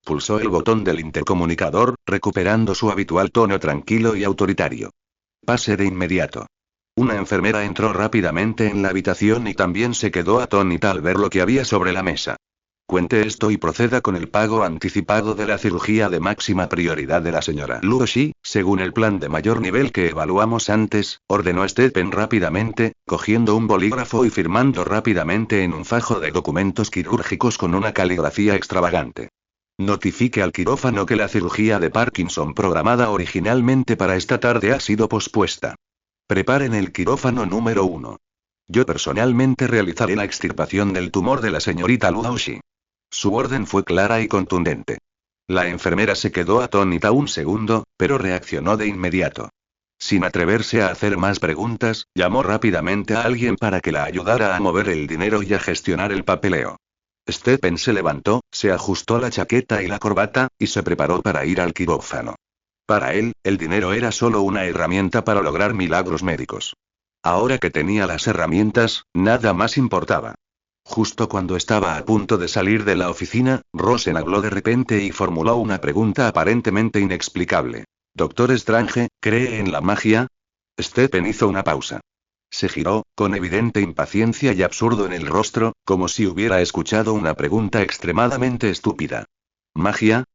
Pulsó el botón del intercomunicador, recuperando su habitual tono tranquilo y autoritario. Pase de inmediato. Una enfermera entró rápidamente en la habitación y también se quedó atónita al ver lo que había sobre la mesa. Cuente esto y proceda con el pago anticipado de la cirugía de máxima prioridad de la señora Luo Shi, según el plan de mayor nivel que evaluamos antes, ordenó Stephen rápidamente, cogiendo un bolígrafo y firmando rápidamente en un fajo de documentos quirúrgicos con una caligrafía extravagante. Notifique al quirófano que la cirugía de Parkinson programada originalmente para esta tarde ha sido pospuesta. Preparen el quirófano número 1. Yo personalmente realizaré la extirpación del tumor de la señorita Luo Shi. Su orden fue clara y contundente. La enfermera se quedó atónita un segundo, pero reaccionó de inmediato. Sin atreverse a hacer más preguntas, llamó rápidamente a alguien para que la ayudara a mover el dinero y a gestionar el papeleo. Stephen se levantó, se ajustó la chaqueta y la corbata, y se preparó para ir al quirófano. Para él, el dinero era solo una herramienta para lograr milagros médicos. Ahora que tenía las herramientas, nada más importaba. Justo cuando estaba a punto de salir de la oficina, Rosen habló de repente y formuló una pregunta aparentemente inexplicable. «Doctor Strange, ¿cree en la magia?» Stephen hizo una pausa. Se giró, con evidente impaciencia y absurdo en el rostro, como si hubiera escuchado una pregunta extremadamente estúpida. ¿Magia?,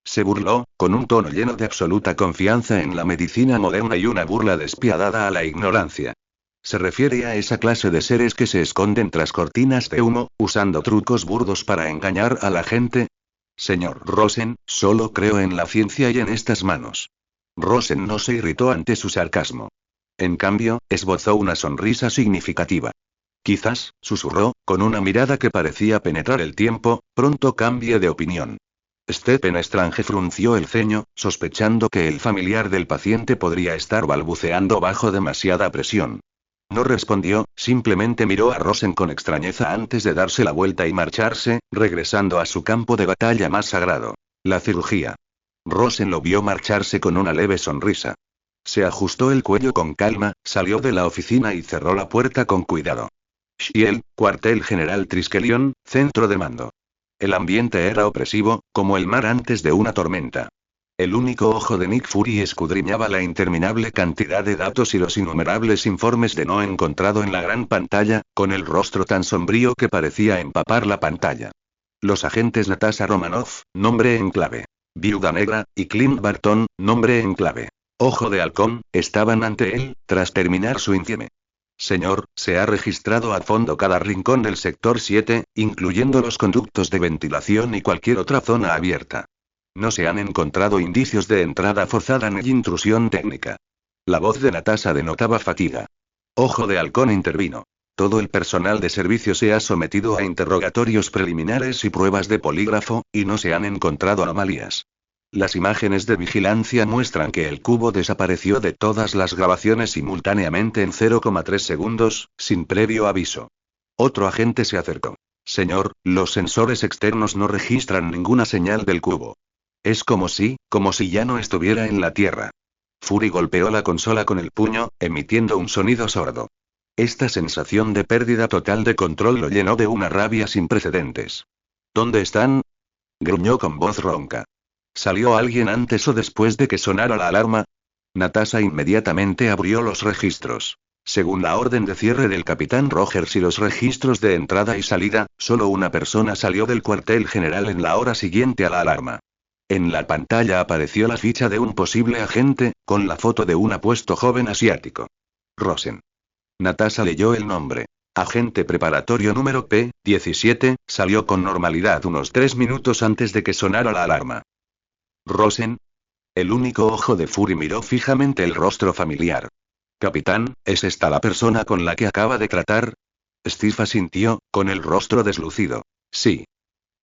se burló, con un tono lleno de absoluta confianza en la medicina moderna y una burla despiadada a la ignorancia. Se refiere a esa clase de seres que se esconden tras cortinas de humo, usando trucos burdos para engañar a la gente. Señor Rosen, solo creo en la ciencia y en estas manos. Rosen no se irritó ante su sarcasmo. En cambio, esbozó una sonrisa significativa. Quizás, susurró, con una mirada que parecía penetrar el tiempo, pronto cambie de opinión. Stephen Strange frunció el ceño, sospechando que el familiar del paciente podría estar balbuceando bajo demasiada presión. No respondió, simplemente miró a Rosen con extrañeza antes de darse la vuelta y marcharse, regresando a su campo de batalla más sagrado. La cirugía. Rosen lo vio marcharse con una leve sonrisa. Se ajustó el cuello con calma, salió de la oficina y cerró la puerta con cuidado. Shield, cuartel general Triskelion, centro de mando. El ambiente era opresivo, como el mar antes de una tormenta. El único ojo de Nick Fury escudriñaba la interminable cantidad de datos y los innumerables informes de no encontrado en la gran pantalla, con el rostro tan sombrío que parecía empapar la pantalla. Los agentes Natasha Romanoff, nombre en clave. Viuda Negra, y Clint Barton, nombre en clave. Ojo de Halcón, estaban ante él, tras terminar su insieme. Señor, se ha registrado a fondo cada rincón del sector 7, incluyendo los conductos de ventilación y cualquier otra zona abierta. No se han encontrado indicios de entrada forzada ni intrusión técnica. La voz de Natasha denotaba fatiga. Ojo de Halcón intervino. Todo el personal de servicio se ha sometido a interrogatorios preliminares y pruebas de polígrafo, y no se han encontrado anomalías. Las imágenes de vigilancia muestran que el cubo desapareció de todas las grabaciones simultáneamente en 0,3 segundos, sin previo aviso. Otro agente se acercó. Señor, los sensores externos no registran ninguna señal del cubo. Es como si ya no estuviera en la Tierra. Fury golpeó la consola con el puño, emitiendo un sonido sordo. Esta sensación de pérdida total de control lo llenó de una rabia sin precedentes. ¿Dónde están? Gruñó con voz ronca. ¿Salió alguien antes o después de que sonara la alarma? Natasha inmediatamente abrió los registros. Según la orden de cierre del capitán Rogers y los registros de entrada y salida, solo una persona salió del cuartel general en la hora siguiente a la alarma. En la pantalla apareció la ficha de un posible agente, con la foto de un apuesto joven asiático. Rosen. Natasha leyó el nombre. Agente preparatorio número P-17, salió con normalidad unos 3 minutos antes de que sonara la alarma. Rosen. El único ojo de Fury miró fijamente el rostro familiar. Capitán, ¿es esta la persona con la que acaba de tratar? Steve asintió, con el rostro deslucido. Sí.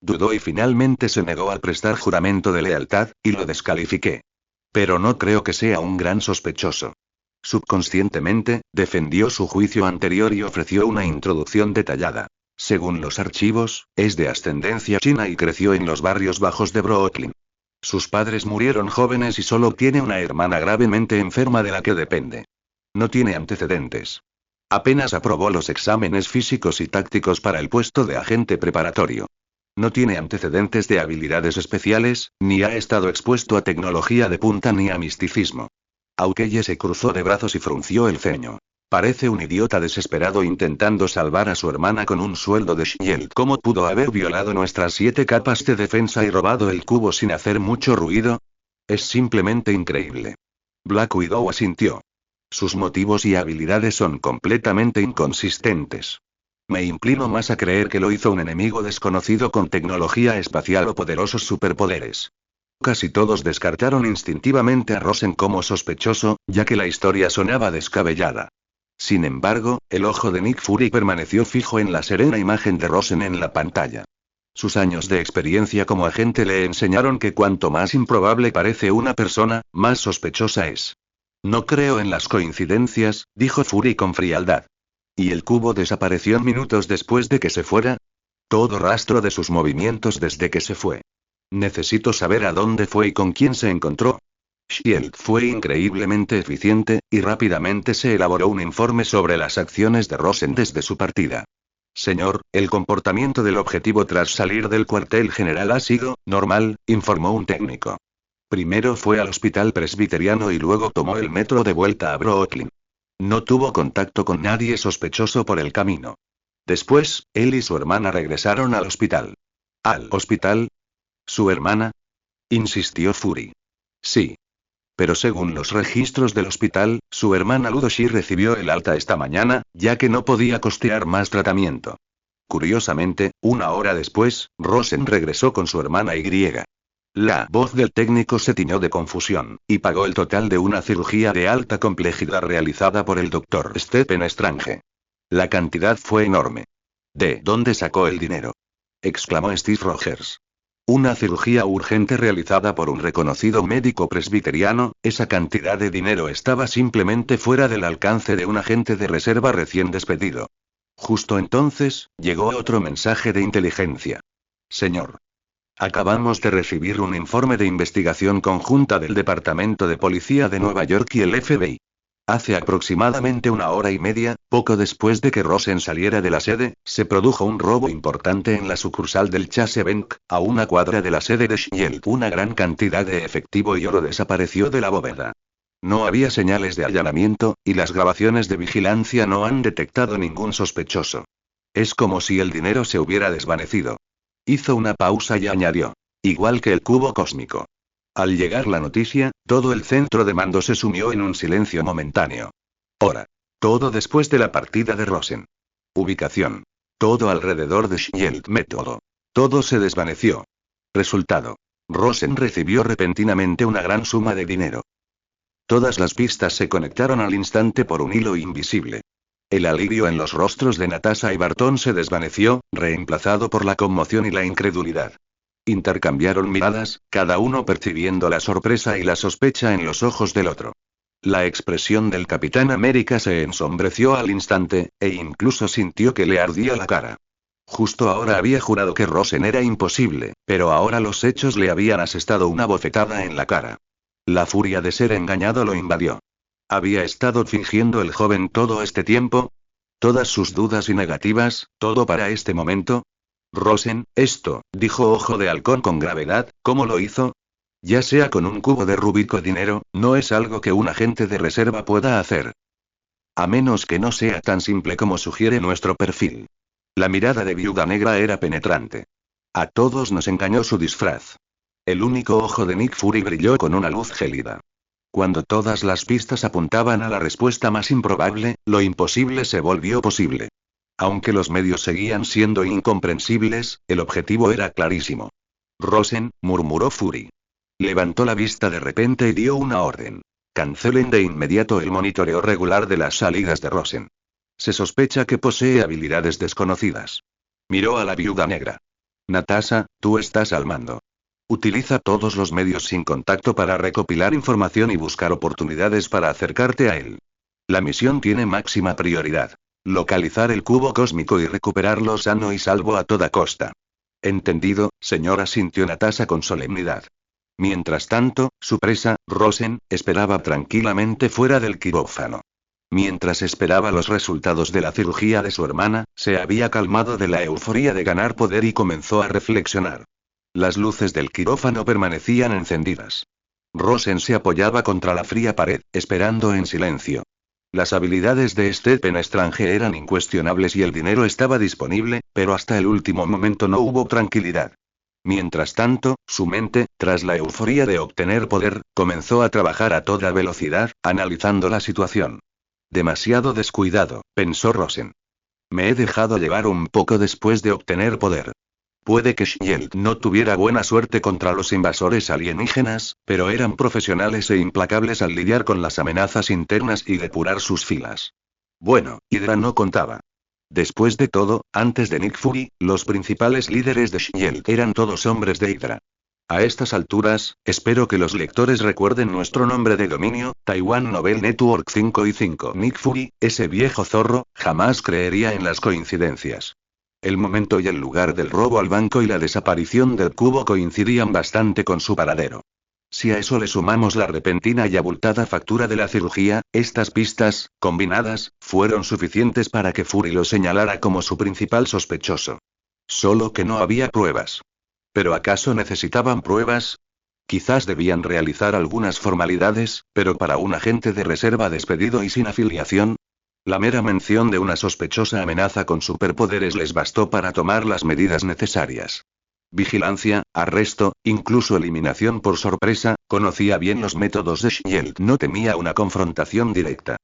Dudó y finalmente se negó a prestar juramento de lealtad, y lo descalifiqué. Pero no creo que sea un gran sospechoso. Subconscientemente, defendió su juicio anterior y ofreció una introducción detallada. Según los archivos, es de ascendencia china y creció en los barrios bajos de Brooklyn. Sus padres murieron jóvenes y solo tiene una hermana gravemente enferma de la que depende. No tiene antecedentes. Apenas aprobó los exámenes físicos y tácticos para el puesto de agente preparatorio. No tiene antecedentes de habilidades especiales, ni ha estado expuesto a tecnología de punta ni a misticismo. Aukeye se cruzó de brazos y frunció el ceño. Parece un idiota desesperado intentando salvar a su hermana con un sueldo de Shield. ¿Cómo pudo haber violado nuestras 7 capas de defensa y robado el cubo sin hacer mucho ruido? Es simplemente increíble. Black Widow asintió. Sus motivos y habilidades son completamente inconsistentes. Me inclino más a creer que lo hizo un enemigo desconocido con tecnología espacial o poderosos superpoderes. Casi todos descartaron instintivamente a Rosen como sospechoso, ya que la historia sonaba descabellada. Sin embargo, el ojo de Nick Fury permaneció fijo en la serena imagen de Rosen en la pantalla. Sus años de experiencia como agente le enseñaron que cuanto más improbable parece una persona, más sospechosa es. No creo en las coincidencias, dijo Fury con frialdad. ¿Y el cubo desapareció minutos después de que se fuera? Todo rastro de sus movimientos desde que se fue. Necesito saber a dónde fue y con quién se encontró. Shield fue increíblemente eficiente, y rápidamente se elaboró un informe sobre las acciones de Rosen desde su partida. Señor, el comportamiento del objetivo tras salir del cuartel general ha sido normal, informó un técnico. Primero fue al hospital presbiteriano y luego tomó el metro de vuelta a Brooklyn. No tuvo contacto con nadie sospechoso por el camino. Después, él y su hermana regresaron al hospital. ¿Al hospital? ¿Su hermana? Insistió Fury. Sí. Pero según los registros del hospital, su hermana Ludoshi recibió el alta esta mañana, ya que no podía costear más tratamiento. Curiosamente, una hora después, Rosen regresó con su hermana Y. La voz del técnico se tiñó de confusión, y pagó el total de una cirugía de alta complejidad realizada por el Dr. Stephen Strange. La cantidad fue enorme. ¿De dónde sacó el dinero?, exclamó Steve Rogers. Una cirugía urgente realizada por un reconocido médico presbiteriano, esa cantidad de dinero estaba simplemente fuera del alcance de un agente de reserva recién despedido. Justo entonces, llegó otro mensaje de inteligencia. Señor. Acabamos de recibir un informe de investigación conjunta del Departamento de Policía de Nueva York y el FBI. Hace aproximadamente una hora y media, poco después de que Rosen saliera de la sede, se produjo un robo importante en la sucursal del Chase Bank, a una cuadra de la sede de Shield. Una gran cantidad de efectivo y oro desapareció de la bóveda. No había señales de allanamiento, y las grabaciones de vigilancia no han detectado ningún sospechoso. Es como si el dinero se hubiera desvanecido. Hizo una pausa y añadió. Igual que el cubo cósmico. Al llegar la noticia, todo el centro de mando se sumió en un silencio momentáneo. Hora. Todo después de la partida de Rosen. Ubicación. Todo alrededor de Shield. Método. Todo se desvaneció. Resultado. Rosen recibió repentinamente una gran suma de dinero. Todas las pistas se conectaron al instante por un hilo invisible. El alivio en los rostros de Natasha y Barton se desvaneció, reemplazado por la conmoción y la incredulidad. Intercambiaron miradas, cada uno percibiendo la sorpresa y la sospecha en los ojos del otro. La expresión del Capitán América se ensombreció al instante, e incluso sintió que le ardía la cara. Justo ahora había jurado que Rosen era imposible, pero ahora los hechos le habían asestado una bofetada en la cara. La furia de ser engañado lo invadió. ¿Había estado fingiendo el joven todo este tiempo? Todas sus dudas y negativas, todo para este momento. Rosen, esto, dijo Ojo de Halcón con gravedad, ¿cómo lo hizo? Ya sea con un cubo de Rubik o dinero, no es algo que un agente de reserva pueda hacer. A menos que no sea tan simple como sugiere nuestro perfil. La mirada de Viuda Negra era penetrante. A todos nos engañó su disfraz. El único ojo de Nick Fury brilló con una luz gélida. Cuando todas las pistas apuntaban a la respuesta más improbable, lo imposible se volvió posible. Aunque los medios seguían siendo incomprensibles, el objetivo era clarísimo. Rosen, murmuró Fury. Levantó la vista de repente y dio una orden. Cancelen de inmediato el monitoreo regular de las salidas de Rosen. Se sospecha que posee habilidades desconocidas. Miró a la Viuda Negra. Natasha, tú estás al mando. Utiliza todos los medios sin contacto para recopilar información y buscar oportunidades para acercarte a él. La misión tiene máxima prioridad. Localizar el cubo cósmico y recuperarlo sano y salvo a toda costa. Entendido, señora, sintió Natasha con solemnidad. Mientras tanto, su presa, Rosen, esperaba tranquilamente fuera del quirófano. Mientras esperaba los resultados de la cirugía de su hermana, se había calmado de la euforía de ganar poder y comenzó a reflexionar. Las luces del quirófano permanecían encendidas. Rosen se apoyaba contra la fría pared, esperando en silencio. Las habilidades de Stephen Strange eran incuestionables y el dinero estaba disponible, pero hasta el último momento no hubo tranquilidad. Mientras tanto, su mente, tras la euforía de obtener poder, comenzó a trabajar a toda velocidad, analizando la situación. Demasiado descuidado, pensó Rosen. Me he dejado llevar un poco después de obtener poder. Puede que Shield no tuviera buena suerte contra los invasores alienígenas, pero eran profesionales e implacables al lidiar con las amenazas internas y depurar sus filas. Bueno, Hydra no contaba. Después de todo, antes de Nick Fury, los principales líderes de Shield eran todos hombres de Hydra. A estas alturas, espero que los lectores recuerden nuestro nombre de dominio, Taiwan Novel Network 5 y 5. Nick Fury, ese viejo zorro, jamás creería en las coincidencias. El momento y el lugar del robo al banco y la desaparición del cubo coincidían bastante con su paradero. Si a eso le sumamos la repentina y abultada factura de la cirugía, estas pistas, combinadas, fueron suficientes para que Fury lo señalara como su principal sospechoso. Solo que no había pruebas. ¿Pero acaso necesitaban pruebas? Quizás debían realizar algunas formalidades, pero para un agente de reserva despedido y sin afiliación, la mera mención de una sospechosa amenaza con superpoderes les bastó para tomar las medidas necesarias. Vigilancia, arresto, incluso eliminación por sorpresa, conocía bien los métodos de Shield. No temía una confrontación directa.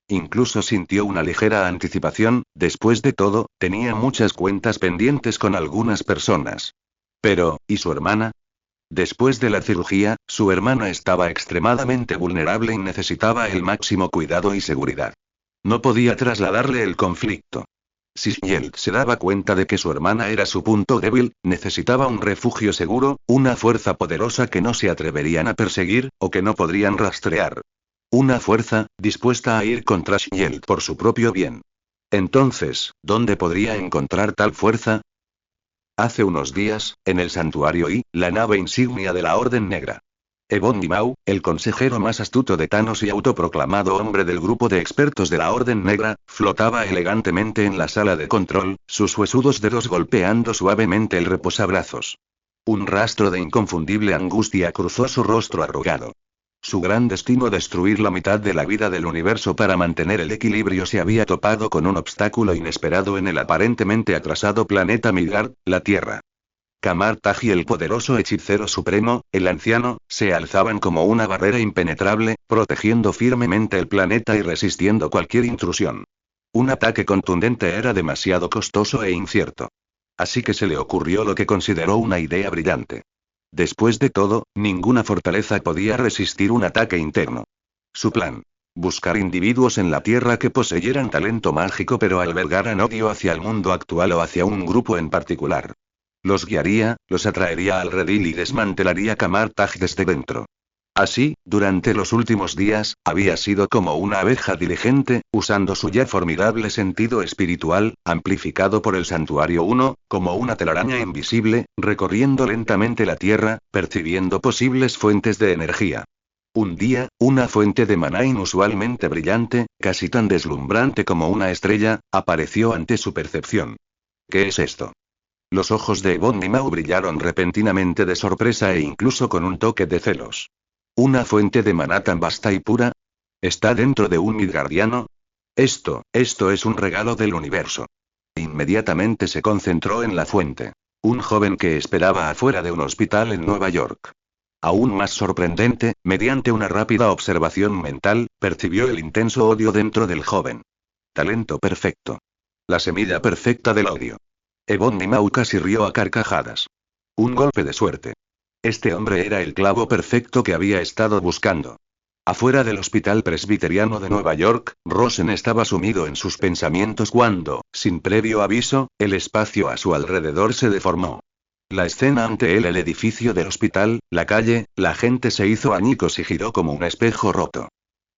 Incluso sintió una ligera anticipación, después de todo, tenía muchas cuentas pendientes con algunas personas. Pero, ¿y su hermana? Después de la cirugía, su hermana estaba extremadamente vulnerable y necesitaba el máximo cuidado y seguridad. No podía trasladarle el conflicto. Si Shield se daba cuenta de que su hermana era su punto débil, necesitaba un refugio seguro, una fuerza poderosa que no se atreverían a perseguir, o que no podrían rastrear. Una fuerza, dispuesta a ir contra Shield por su propio bien. Entonces, ¿dónde podría encontrar tal fuerza? Hace unos días, en el santuario Y, la nave insignia de la Orden Negra. Ebon Mau, el consejero más astuto de Thanos y autoproclamado hombre del grupo de expertos de la Orden Negra, flotaba elegantemente en la sala de control, sus huesudos dedos golpeando suavemente el reposabrazos. Un rastro de inconfundible angustia cruzó su rostro arrugado. Su gran destino, destruir la mitad de la vida del universo para mantener el equilibrio, se había topado con un obstáculo inesperado en el aparentemente atrasado planeta Midgard, la Tierra. Kamar Taj y el poderoso hechicero supremo, el anciano, se alzaban como una barrera impenetrable, protegiendo firmemente el planeta y resistiendo cualquier intrusión. Un ataque contundente era demasiado costoso e incierto. Así que se le ocurrió lo que consideró una idea brillante. Después de todo, ninguna fortaleza podía resistir un ataque interno. Su plan: buscar individuos en la Tierra que poseyeran talento mágico pero albergaran odio hacia el mundo actual o hacia un grupo en particular. Los guiaría, los atraería al redil y desmantelaría Kamar Taj desde dentro. Así, durante los últimos días, había sido como una abeja diligente, usando su ya formidable sentido espiritual, amplificado por el Santuario 1, como una telaraña invisible, recorriendo lentamente la Tierra, percibiendo posibles fuentes de energía. Un día, una fuente de maná inusualmente brillante, casi tan deslumbrante como una estrella, apareció ante su percepción. ¿Qué es esto? Los ojos de Ebony Maw brillaron repentinamente de sorpresa e incluso con un toque de celos. ¿Una fuente de maná tan vasta y pura? ¿Está dentro de un Midgardiano? Esto es un regalo del universo. Inmediatamente se concentró en la fuente. Un joven que esperaba afuera de un hospital en Nueva York. Aún más sorprendente, mediante una rápida observación mental, percibió el intenso odio dentro del joven. Talento perfecto. La semilla perfecta del odio. Ebony Maw casi rió a carcajadas. Un golpe de suerte. Este hombre era el clavo perfecto que había estado buscando. Afuera del Hospital Presbiteriano de Nueva York, Rosen estaba sumido en sus pensamientos cuando, sin previo aviso, el espacio a su alrededor se deformó. La escena ante él, el edificio del hospital, la calle, la gente se hizo añicos y giró como un espejo roto.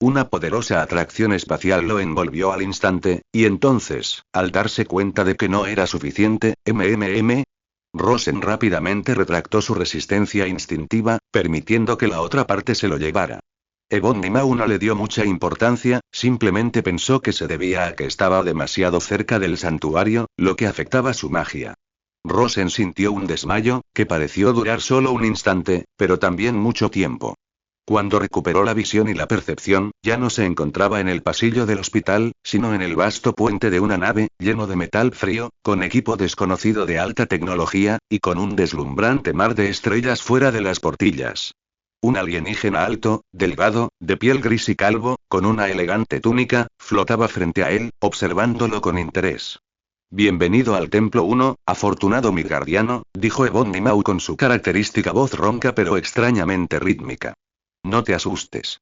Una poderosa atracción espacial lo envolvió al instante, y entonces, al darse cuenta de que no era suficiente, Rosen rápidamente retractó su resistencia instintiva, permitiendo que la otra parte se lo llevara. Ebony Maw no le dio mucha importancia, simplemente pensó que se debía a que estaba demasiado cerca del santuario, lo que afectaba su magia. Rosen sintió un desmayo, que pareció durar solo un instante, pero también mucho tiempo. Cuando recuperó la visión y la percepción, ya no se encontraba en el pasillo del hospital, sino en el vasto puente de una nave, lleno de metal frío, con equipo desconocido de alta tecnología, y con un deslumbrante mar de estrellas fuera de las portillas. Un alienígena alto, delgado, de piel gris y calvo, con una elegante túnica, flotaba frente a él, observándolo con interés. Bienvenido al Templo 1, afortunado Midgardiano, dijo Ebony Maw con su característica voz ronca pero extrañamente rítmica. No te asustes.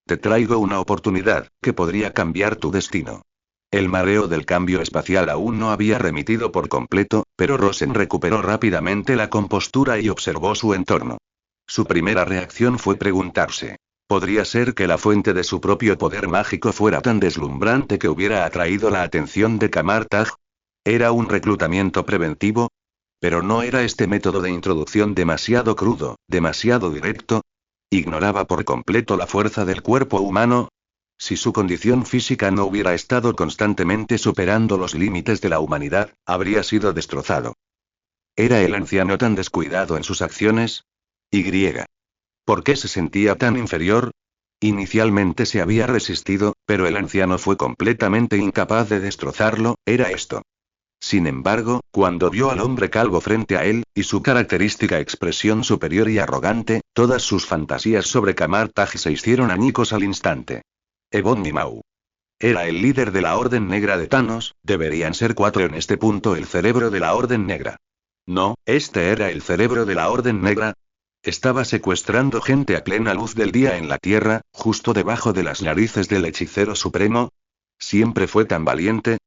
Te traigo una oportunidad, que podría cambiar tu destino. El mareo del cambio espacial aún no había remitido por completo, pero Rosen recuperó rápidamente la compostura y observó su entorno. Su primera reacción fue preguntarse. ¿Podría ser que la fuente de su propio poder mágico fuera tan deslumbrante que hubiera atraído la atención de Kamar Taj? ¿Era un reclutamiento preventivo? Pero ¿no era este método de introducción demasiado crudo, demasiado directo? ¿Ignoraba por completo la fuerza del cuerpo humano? Si su condición física no hubiera estado constantemente superando los límites de la humanidad, habría sido destrozado. ¿Era el anciano tan descuidado en sus acciones? ¿Por qué se sentía tan inferior? Inicialmente se había resistido, pero el anciano fue completamente incapaz de destrozarlo, era esto. Sin embargo, cuando vio al hombre calvo frente a él, y su característica expresión superior y arrogante, todas sus fantasías sobre Kamar Taj se hicieron añicos al instante. Ebony Maw. Era el líder de la Orden Negra de Thanos, deberían ser 4 en este punto el cerebro de la Orden Negra. No, este era el cerebro de la Orden Negra. Estaba secuestrando gente a plena luz del día en la Tierra, justo debajo de las narices del hechicero supremo. ¿Siempre fue tan valiente?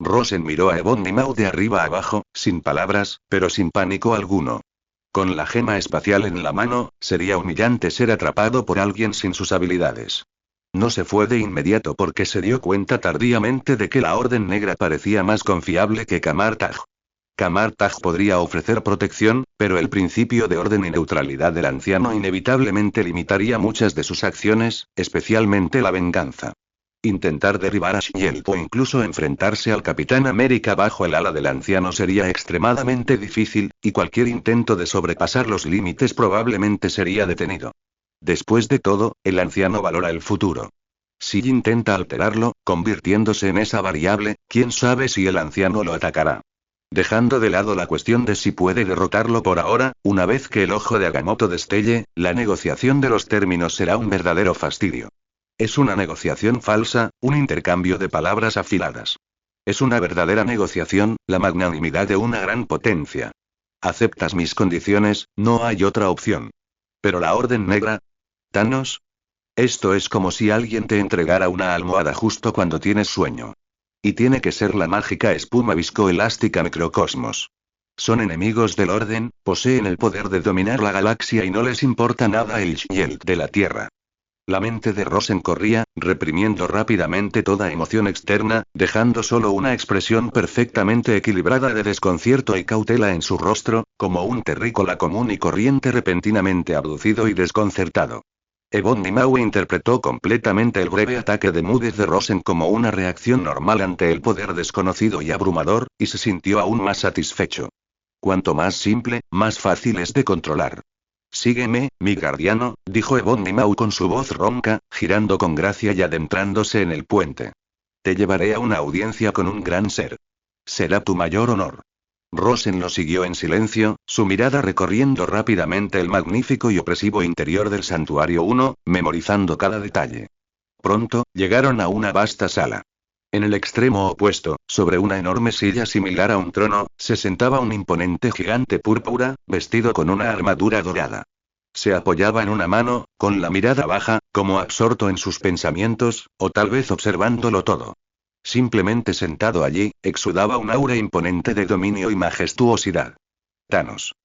Rosen miró a Ebony Maw de arriba a abajo, sin palabras, pero sin pánico alguno. Con la gema espacial en la mano, sería humillante ser atrapado por alguien sin sus habilidades. No se fue de inmediato porque se dio cuenta tardíamente de que la Orden Negra parecía más confiable que Kamar Taj. Kamar Taj podría ofrecer protección, pero el principio de orden y neutralidad del anciano inevitablemente limitaría muchas de sus acciones, especialmente la venganza. Intentar derribar a Shield o incluso enfrentarse al Capitán América bajo el ala del anciano sería extremadamente difícil, y cualquier intento de sobrepasar los límites probablemente sería detenido. Después de todo, el anciano valora el futuro. Si intenta alterarlo, convirtiéndose en esa variable, quién sabe si el anciano lo atacará. Dejando de lado la cuestión de si puede derrotarlo por ahora, una vez que el ojo de Agamotto destelle, la negociación de los términos será un verdadero fastidio. Es una negociación falsa, un intercambio de palabras afiladas. Es una verdadera negociación, la magnanimidad de una gran potencia. ¿Aceptas mis condiciones? No hay otra opción. ¿Pero la Orden Negra? ¿Thanos? Esto es como si alguien te entregara una almohada justo cuando tienes sueño. Y tiene que ser la mágica espuma viscoelástica Microcosmos. Son enemigos del orden, poseen el poder de dominar la galaxia y no les importa nada el Shield de la Tierra. La mente de Rosen corría, reprimiendo rápidamente toda emoción externa, dejando solo una expresión perfectamente equilibrada de desconcierto y cautela en su rostro, como un terrícola común y corriente repentinamente abducido y desconcertado. Ebony Maw interpretó completamente el breve ataque de mudez de Rosen como una reacción normal ante el poder desconocido y abrumador, y se sintió aún más satisfecho. Cuanto más simple, más fácil es de controlar. Sígueme, mi guardiano, dijo Ebony Maw con su voz ronca, girando con gracia y adentrándose en el puente. Te llevaré a una audiencia con un gran ser. Será tu mayor honor. Rosen lo siguió en silencio, su mirada recorriendo rápidamente el magnífico y opresivo interior del santuario 1, memorizando cada detalle. Pronto, llegaron a una vasta sala. En el extremo opuesto, sobre una enorme silla similar a un trono, se sentaba un imponente gigante púrpura, vestido con una armadura dorada. Se apoyaba en una mano, con la mirada baja, como absorto en sus pensamientos, o tal vez observándolo todo. Simplemente sentado allí, exudaba un aura imponente de dominio y majestuosidad. Thanos.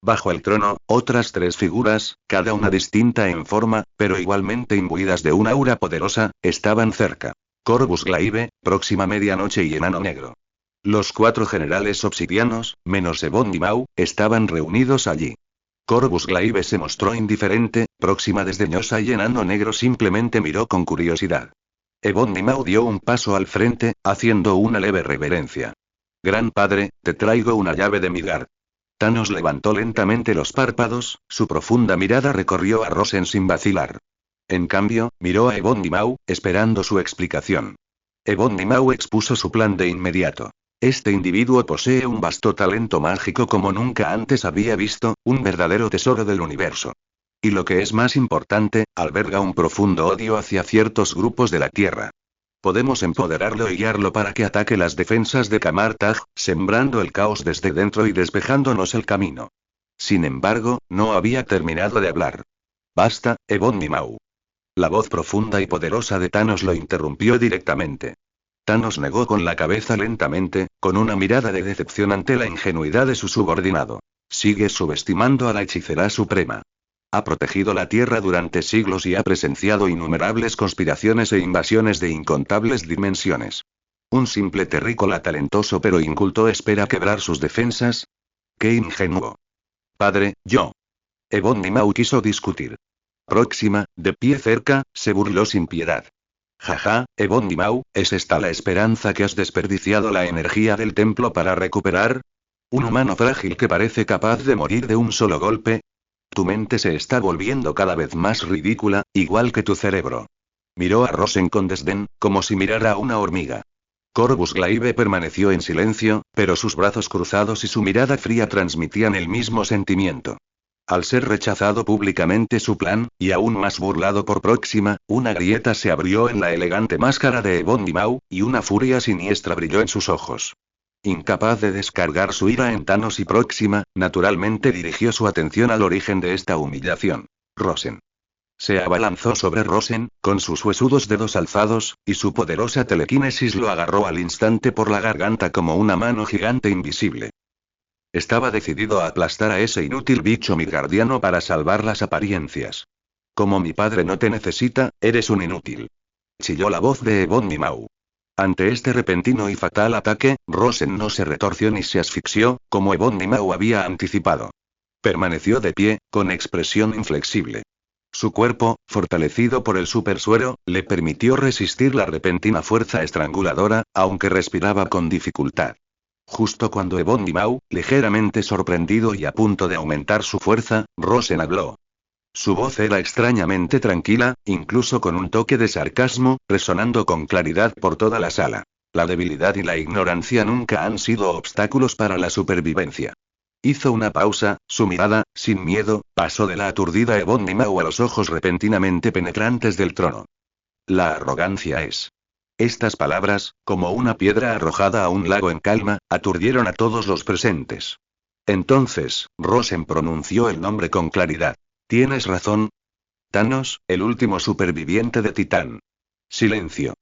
Bajo el trono, otras 3 figuras, cada una distinta en forma, pero igualmente imbuidas de un aura poderosa, estaban cerca. Corvus Glaive, Próxima Medianoche y Enano Negro. Los 4 generales obsidianos, menos Ebony Maw, estaban reunidos allí. Corvus Glaive se mostró indiferente, Próxima desdeñosa y Enano Negro simplemente miró con curiosidad. Ebony Maw dio un paso al frente, haciendo una leve reverencia. Gran padre, te traigo una llave de Midgard. Thanos levantó lentamente los párpados, su profunda mirada recorrió a Rosen sin vacilar. En cambio, miró a Ebony Maw, esperando su explicación. Ebony Maw expuso su plan de inmediato. Este individuo posee un vasto talento mágico como nunca antes había visto, un verdadero tesoro del universo. Y lo que es más importante, alberga un profundo odio hacia ciertos grupos de la Tierra. Podemos empoderarlo y guiarlo para que ataque las defensas de Kamartaj, sembrando el caos desde dentro y despejándonos el camino. Sin embargo, no había terminado de hablar. Basta, Ebony Maw. La voz profunda y poderosa de Thanos lo interrumpió directamente. Thanos negó con la cabeza lentamente, con una mirada de decepción ante la ingenuidad de su subordinado. Sigues subestimando a la hechicera suprema. Ha protegido la Tierra durante siglos y ha presenciado innumerables conspiraciones e invasiones de incontables dimensiones. ¿Un simple terrícola talentoso pero inculto espera quebrar sus defensas? ¡Qué ingenuo! Padre, yo. Ebony Maw quiso discutir. Próxima, de pie cerca, se burló sin piedad. Jaja, Ebony Maw, ¿es esta la esperanza que has desperdiciado la energía del templo para recuperar? ¿Un humano frágil que parece capaz de morir de un solo golpe? Tu mente se está volviendo cada vez más ridícula, igual que tu cerebro. Miró a Rosen con desdén, como si mirara a una hormiga. Corvus Glaive permaneció en silencio, pero sus brazos cruzados y su mirada fría transmitían el mismo sentimiento. Al ser rechazado públicamente su plan, y aún más burlado por Próxima, una grieta se abrió en la elegante máscara de Ebony Maw, y una furia siniestra brilló en sus ojos. Incapaz de descargar su ira en Thanos y Próxima, naturalmente dirigió su atención al origen de esta humillación. Rosen. Se abalanzó sobre Rosen, con sus huesudos dedos alzados, y su poderosa telequinesis lo agarró al instante por la garganta como una mano gigante invisible. Estaba decidido a aplastar a ese inútil bicho midgardiano para salvar las apariencias. Como mi padre no te necesita, eres un inútil. Chilló la voz de Ebony Maw. Ante este repentino y fatal ataque, Rosen no se retorció ni se asfixió, como Ebony Maw había anticipado. Permaneció de pie, con expresión inflexible. Su cuerpo, fortalecido por el supersuero, le permitió resistir la repentina fuerza estranguladora, aunque respiraba con dificultad. Justo cuando Ebony Maw, ligeramente sorprendido y a punto de aumentar su fuerza, Rosen habló. Su voz era extrañamente tranquila, incluso con un toque de sarcasmo, resonando con claridad por toda la sala. La debilidad y la ignorancia nunca han sido obstáculos para la supervivencia. Hizo una pausa, su mirada, sin miedo, pasó de la aturdida Ebony Maw a los ojos repentinamente penetrantes del trono. La arrogancia es. Estas palabras, como una piedra arrojada a un lago en calma, aturdieron a todos los presentes. Entonces, Rosen pronunció el nombre con claridad. Tienes razón. Thanos, el último superviviente de Titán. Silencio.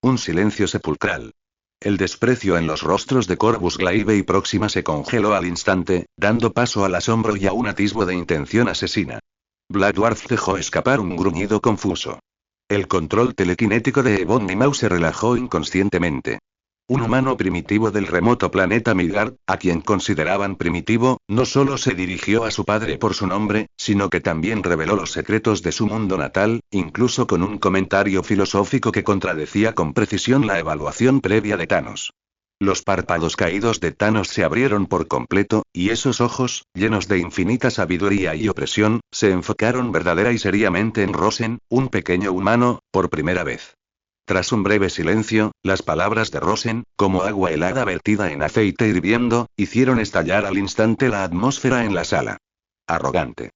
Un silencio sepulcral. El desprecio en los rostros de Corvus Glaive y Próxima se congeló al instante, dando paso al asombro y a un atisbo de intención asesina. Black Dwarf dejó escapar un gruñido confuso. El control telequinético de Ebony Maw se relajó inconscientemente. Un humano primitivo del remoto planeta Midgard, a quien consideraban primitivo, no solo se dirigió a su padre por su nombre, sino que también reveló los secretos de su mundo natal, incluso con un comentario filosófico que contradecía con precisión la evaluación previa de Thanos. Los párpados caídos de Thanos se abrieron por completo, y esos ojos, llenos de infinita sabiduría y opresión, se enfocaron verdadera y seriamente en Rosen, un pequeño humano, por primera vez. Tras un breve silencio, las palabras de Rosen, como agua helada vertida en aceite hirviendo, hicieron estallar al instante la atmósfera en la sala. Arrogante.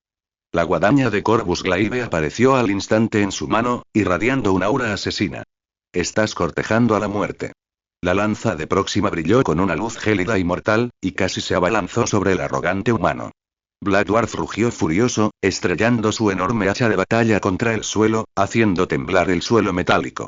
La guadaña de Corvus Glaive apareció al instante en su mano, irradiando un aura asesina. Estás cortejando a la muerte. La lanza de Próxima brilló con una luz gélida y mortal, y casi se abalanzó sobre el arrogante humano. Black Dwarf rugió furioso, estrellando su enorme hacha de batalla contra el suelo, haciendo temblar el suelo metálico.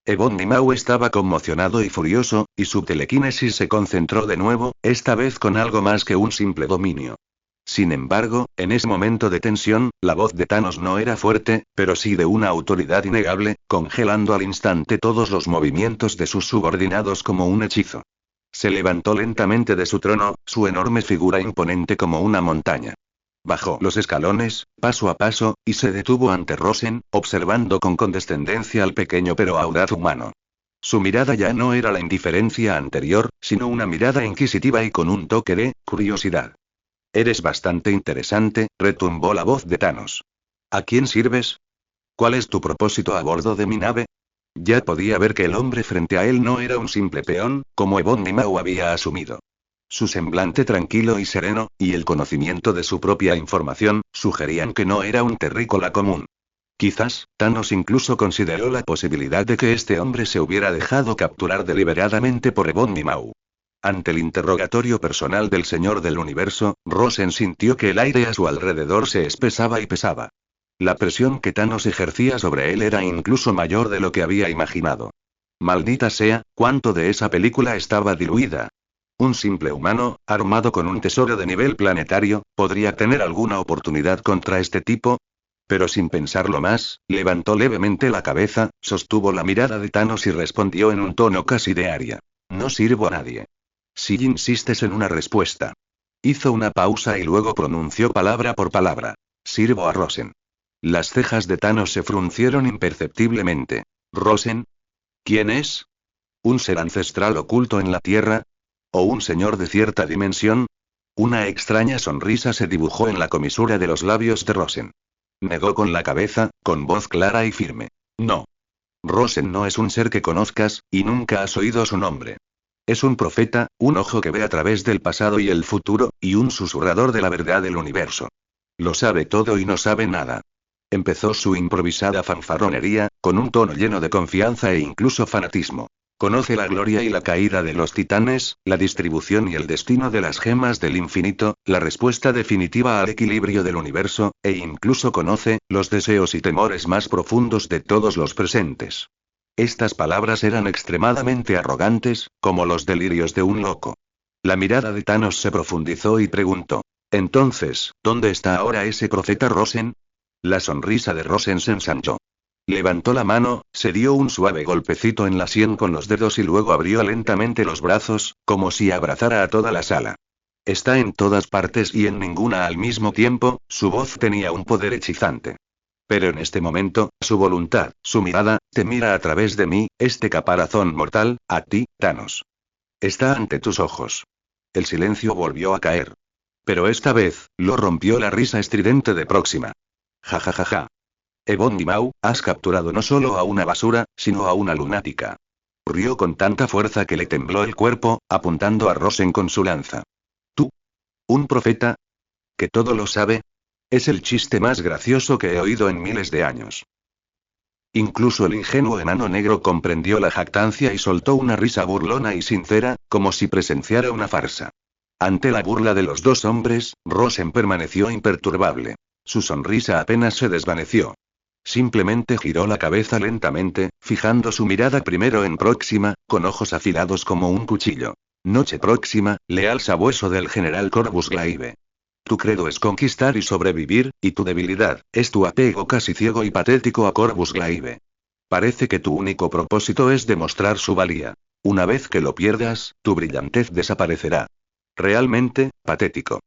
Ebony Maw estaba conmocionado y furioso, y su telequinesis se concentró de nuevo, esta vez con algo más que un simple dominio. Sin embargo, en ese momento de tensión, la voz de Thanos no era fuerte, pero sí de una autoridad innegable, congelando al instante todos los movimientos de sus subordinados como un hechizo. Se levantó lentamente de su trono, su enorme figura imponente como una montaña. Bajó los escalones, paso a paso, y se detuvo ante Rosen, observando con condescendencia al pequeño pero audaz humano. Su mirada ya no era la indiferencia anterior, sino una mirada inquisitiva y con un toque de curiosidad. Eres bastante interesante, retumbó la voz de Thanos. ¿A quién sirves? ¿Cuál es tu propósito a bordo de mi nave? Ya podía ver que el hombre frente a él no era un simple peón, como Ebony Maw había asumido. Su semblante tranquilo y sereno, y el conocimiento de su propia información, sugerían que no era un terrícola común. Quizás, Thanos incluso consideró la posibilidad de que este hombre se hubiera dejado capturar deliberadamente por Ebony Maw. Ante el interrogatorio personal del Señor del Universo, Rosen sintió que el aire a su alrededor se espesaba y pesaba. La presión que Thanos ejercía sobre él era incluso mayor de lo que había imaginado. Maldita sea, cuánto de esa película estaba diluida. Un simple humano, armado con un tesoro de nivel planetario, ¿podría tener alguna oportunidad contra este tipo? Pero sin pensarlo más, levantó levemente la cabeza, sostuvo la mirada de Thanos y respondió en un tono casi de aria. No sirvo a nadie. Si insistes en una respuesta. Hizo una pausa y luego pronunció palabra por palabra. Sirvo a Rosen. Las cejas de Thanos se fruncieron imperceptiblemente. ¿Rosen? ¿Quién es? ¿Un ser ancestral oculto en la Tierra? ¿O un señor de cierta dimensión? Una extraña sonrisa se dibujó en la comisura de los labios de Rosen. Negó con la cabeza, con voz clara y firme. No. Rosen no es un ser que conozcas, y nunca has oído su nombre. Es un profeta, un ojo que ve a través del pasado y el futuro, y un susurrador de la verdad del universo. Lo sabe todo y no sabe nada. Empezó su improvisada fanfarronería, con un tono lleno de confianza e incluso fanatismo. Conoce la gloria y la caída de los titanes, la distribución y el destino de las gemas del infinito, la respuesta definitiva al equilibrio del universo, e incluso conoce los deseos y temores más profundos de todos los presentes. Estas palabras eran extremadamente arrogantes, como los delirios de un loco. La mirada de Thanos se profundizó y preguntó. Entonces, ¿dónde está ahora ese profeta Rosen? La sonrisa de Rosen se ensanchó. Levantó la mano, se dio un suave golpecito en la sien con los dedos y luego abrió lentamente los brazos, como si abrazara a toda la sala. Está en todas partes y en ninguna al mismo tiempo, su voz tenía un poder hechizante. Pero en este momento, su voluntad, su mirada, te mira a través de mí, este caparazón mortal, a ti, Thanos. Está ante tus ojos. El silencio volvió a caer. Pero esta vez, lo rompió la risa estridente de Próxima. Ja ja ja ja. Ebony Maw, has capturado no solo a una basura, sino a una lunática. Rió con tanta fuerza que le tembló el cuerpo, apuntando a Rosen con su lanza. ¿Tú? ¿Un profeta? ¿Que todo lo sabe? Es el chiste más gracioso que he oído en miles de años. Incluso el ingenuo enano negro comprendió la jactancia y soltó una risa burlona y sincera, como si presenciara una farsa. Ante la burla de los dos hombres, Rosen permaneció imperturbable. Su sonrisa apenas se desvaneció. Simplemente giró la cabeza lentamente, fijando su mirada primero en Próxima, con ojos afilados como un cuchillo. Noche Próxima, leal sabueso del general Corvus Glaive. Tu credo es conquistar y sobrevivir, y tu debilidad es tu apego casi ciego y patético a Corvus Glaive. Parece que tu único propósito es demostrar su valía. Una vez que lo pierdas, tu brillantez desaparecerá. Realmente, patético.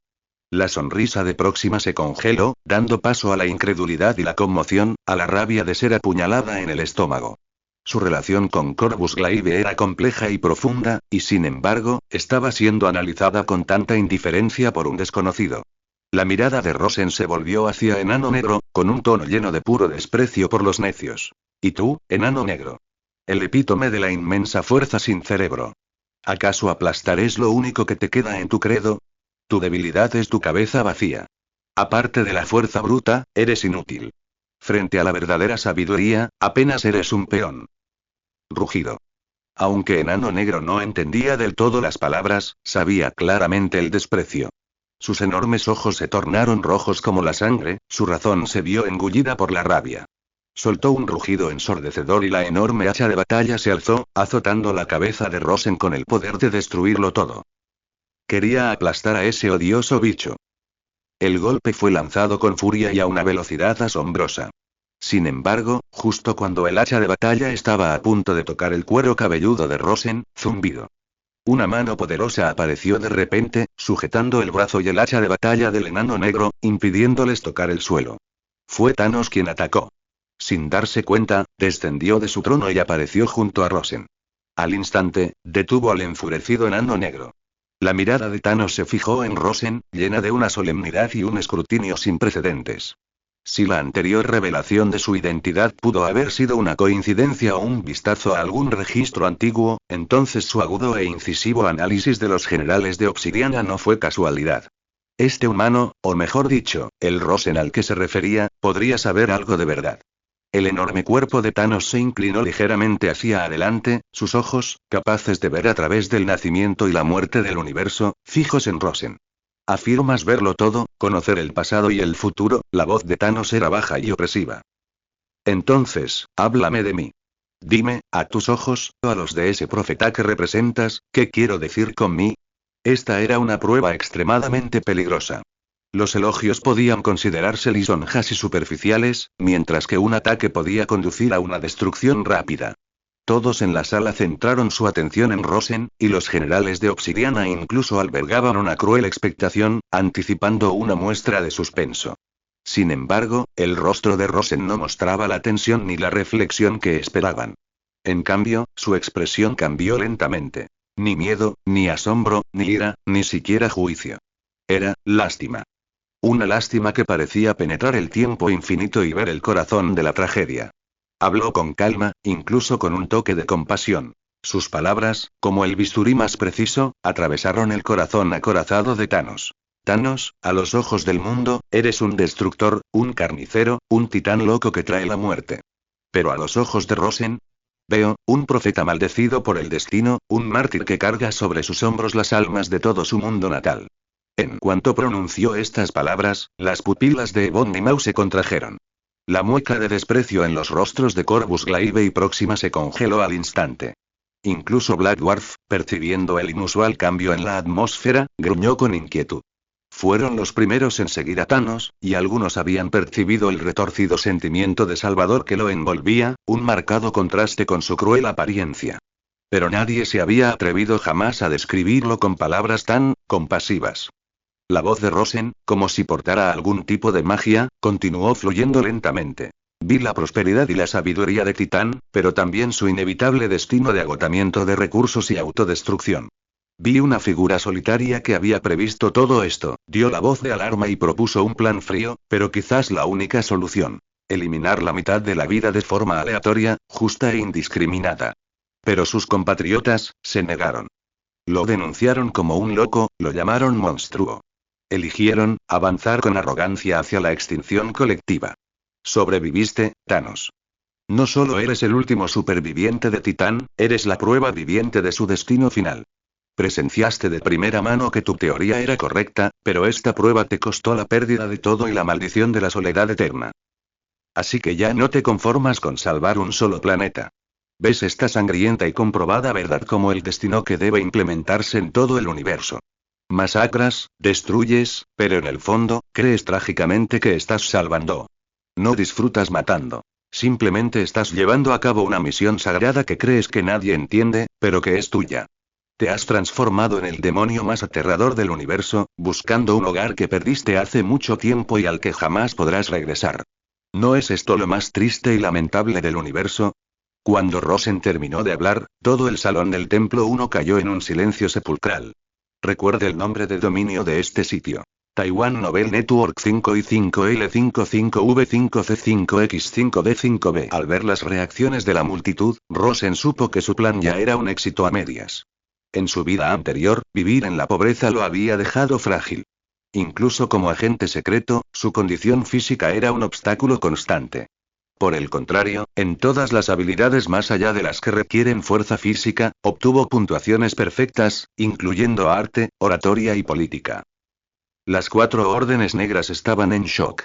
La sonrisa de Próxima se congeló, dando paso a la incredulidad y la conmoción, a la rabia de ser apuñalada en el estómago. Su relación con Corvus Glaive era compleja y profunda, y sin embargo, estaba siendo analizada con tanta indiferencia por un desconocido. La mirada de Rosen se volvió hacia Enano Negro, con un tono lleno de puro desprecio por los necios. ¿Y tú, Enano Negro? El epítome de la inmensa fuerza sin cerebro. ¿Acaso aplastar es lo único que te queda en tu credo? Tu debilidad es tu cabeza vacía. Aparte de la fuerza bruta, eres inútil. Frente a la verdadera sabiduría, apenas eres un peón. Rugido. Aunque Enano Negro no entendía del todo las palabras, sabía claramente el desprecio. Sus enormes ojos se tornaron rojos como la sangre, su razón se vio engullida por la rabia. Soltó un rugido ensordecedor y la enorme hacha de batalla se alzó, azotando la cabeza de Rosen con el poder de destruirlo todo. Quería aplastar a ese odioso bicho. El golpe fue lanzado con furia y a una velocidad asombrosa. Sin embargo, justo cuando el hacha de batalla estaba a punto de tocar el cuero cabelludo de Rosen, zumbido. Una mano poderosa apareció de repente, sujetando el brazo y el hacha de batalla del enano negro, impidiéndoles tocar el suelo. Fue Thanos quien atacó. Sin darse cuenta, descendió de su trono y apareció junto a Rosen. Al instante, detuvo al enfurecido enano negro. La mirada de Thanos se fijó en Rosen, llena de una solemnidad y un escrutinio sin precedentes. Si la anterior revelación de su identidad pudo haber sido una coincidencia o un vistazo a algún registro antiguo, entonces su agudo e incisivo análisis de los generales de Obsidiana no fue casualidad. Este humano, o mejor dicho, el Rosen al que se refería, podría saber algo de verdad. El enorme cuerpo de Thanos se inclinó ligeramente hacia adelante, sus ojos, capaces de ver a través del nacimiento y la muerte del universo, fijos en Rosen. ¿Afirmas verlo todo, conocer el pasado y el futuro? La voz de Thanos era baja y opresiva. Entonces, háblame de mí. Dime, a tus ojos, o a los de ese profeta que representas, ¿qué quiero decir con mí? Esta era una prueba extremadamente peligrosa. Los elogios podían considerarse lisonjas y superficiales, mientras que un ataque podía conducir a una destrucción rápida. Todos en la sala centraron su atención en Rosen, y los generales de Obsidiana incluso albergaban una cruel expectación, anticipando una muestra de suspenso. Sin embargo, el rostro de Rosen no mostraba la tensión ni la reflexión que esperaban. En cambio, su expresión cambió lentamente. Ni miedo, ni asombro, ni ira, ni siquiera juicio. Era lástima. Una lástima que parecía penetrar el tiempo infinito y ver el corazón de la tragedia. Habló con calma, incluso con un toque de compasión. Sus palabras, como el bisturí más preciso, atravesaron el corazón acorazado de Thanos. Thanos, a los ojos del mundo, eres un destructor, un carnicero, un titán loco que trae la muerte. Pero a los ojos de Rosen, veo, un profeta maldecido por el destino, un mártir que carga sobre sus hombros las almas de todo su mundo natal. En cuanto pronunció estas palabras, las pupilas de Ebony Maw se contrajeron. La mueca de desprecio en los rostros de Corvus Glaive y Próxima se congeló al instante. Incluso Black Dwarf, percibiendo el inusual cambio en la atmósfera, gruñó con inquietud. Fueron los primeros en seguir a Thanos, y algunos habían percibido el retorcido sentimiento de Salvador que lo envolvía, un marcado contraste con su cruel apariencia. Pero nadie se había atrevido jamás a describirlo con palabras tan compasivas. La voz de Rosen, como si portara algún tipo de magia, continuó fluyendo lentamente. Vi la prosperidad y la sabiduría de Titán, pero también su inevitable destino de agotamiento de recursos y autodestrucción. Vi una figura solitaria que había previsto todo esto, dio la voz de alarma y propuso un plan frío, pero quizás la única solución. Eliminar la mitad de la vida de forma aleatoria, justa e indiscriminada. Pero sus compatriotas, se negaron. Lo denunciaron como un loco, lo llamaron monstruo. Eligieron, avanzar con arrogancia hacia la extinción colectiva. Sobreviviste, Thanos. No solo eres el último superviviente de Titán, eres la prueba viviente de su destino final. Presenciaste de primera mano que tu teoría era correcta, pero esta prueba te costó la pérdida de todo y la maldición de la soledad eterna. Así que ya no te conformas con salvar un solo planeta. Ves esta sangrienta y comprobada verdad como el destino que debe implementarse en todo el universo. Masacras, destruyes, pero en el fondo, crees trágicamente que estás salvando. No disfrutas matando. Simplemente estás llevando a cabo una misión sagrada que crees que nadie entiende, pero que es tuya. Te has transformado en el demonio más aterrador del universo, buscando un hogar que perdiste hace mucho tiempo y al que jamás podrás regresar. ¿No es esto lo más triste y lamentable del universo? Cuando Rosen terminó de hablar, todo el salón del Templo 1 cayó en un silencio sepulcral. Recuerde el nombre de dominio de este sitio. Taiwan Novel Network 5i5L55V5C5X5D5B. Al ver las reacciones de la multitud, Rosen supo que su plan ya era un éxito a medias. En su vida anterior, vivir en la pobreza lo había dejado frágil. Incluso como agente secreto, su condición física era un obstáculo constante. Por el contrario, en todas las habilidades más allá de las que requieren fuerza física, obtuvo puntuaciones perfectas, incluyendo arte, oratoria y política. Las 4 órdenes negras estaban en shock.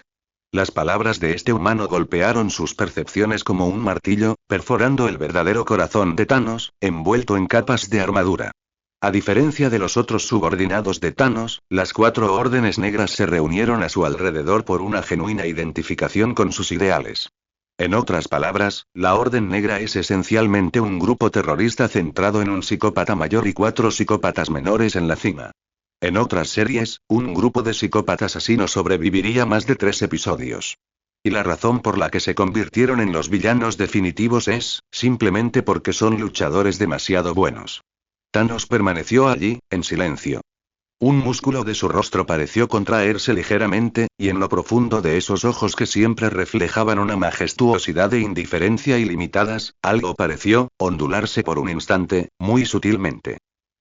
Las palabras de este humano golpearon sus percepciones como un martillo, perforando el verdadero corazón de Thanos, envuelto en capas de armadura. A diferencia de los otros subordinados de Thanos, las 4 órdenes negras se reunieron a su alrededor por una genuina identificación con sus ideales. En otras palabras, la Orden Negra es esencialmente un grupo terrorista centrado en un psicópata mayor y 4 psicópatas menores en la cima. En otras series, un grupo de psicópatas asesinos sobreviviría más de 3 episodios. Y la razón por la que se convirtieron en los villanos definitivos es, simplemente porque son luchadores demasiado buenos. Thanos permaneció allí, en silencio. Un músculo de su rostro pareció contraerse ligeramente, y en lo profundo de esos ojos que siempre reflejaban una majestuosidad e indiferencia ilimitadas, algo pareció ondularse por un instante, muy sutilmente.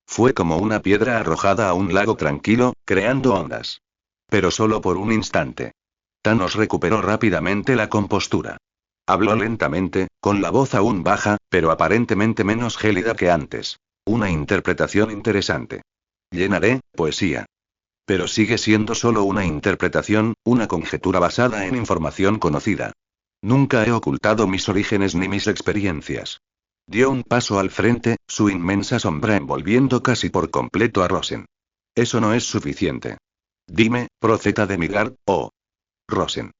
Fue como una piedra arrojada a un lago tranquilo, creando ondas. Pero solo por un instante. Thanos recuperó rápidamente la compostura. Habló lentamente, con la voz aún baja, pero aparentemente menos gélida que antes. Una interpretación interesante. Llenaré, poesía. Pero sigue siendo solo una interpretación, una conjetura basada en información conocida. Nunca he ocultado mis orígenes ni mis experiencias. Dio un paso al frente, su inmensa sombra envolviendo casi por completo a Rosen. Eso no es suficiente. Dime, profeta de Midgard, oh. Rosen.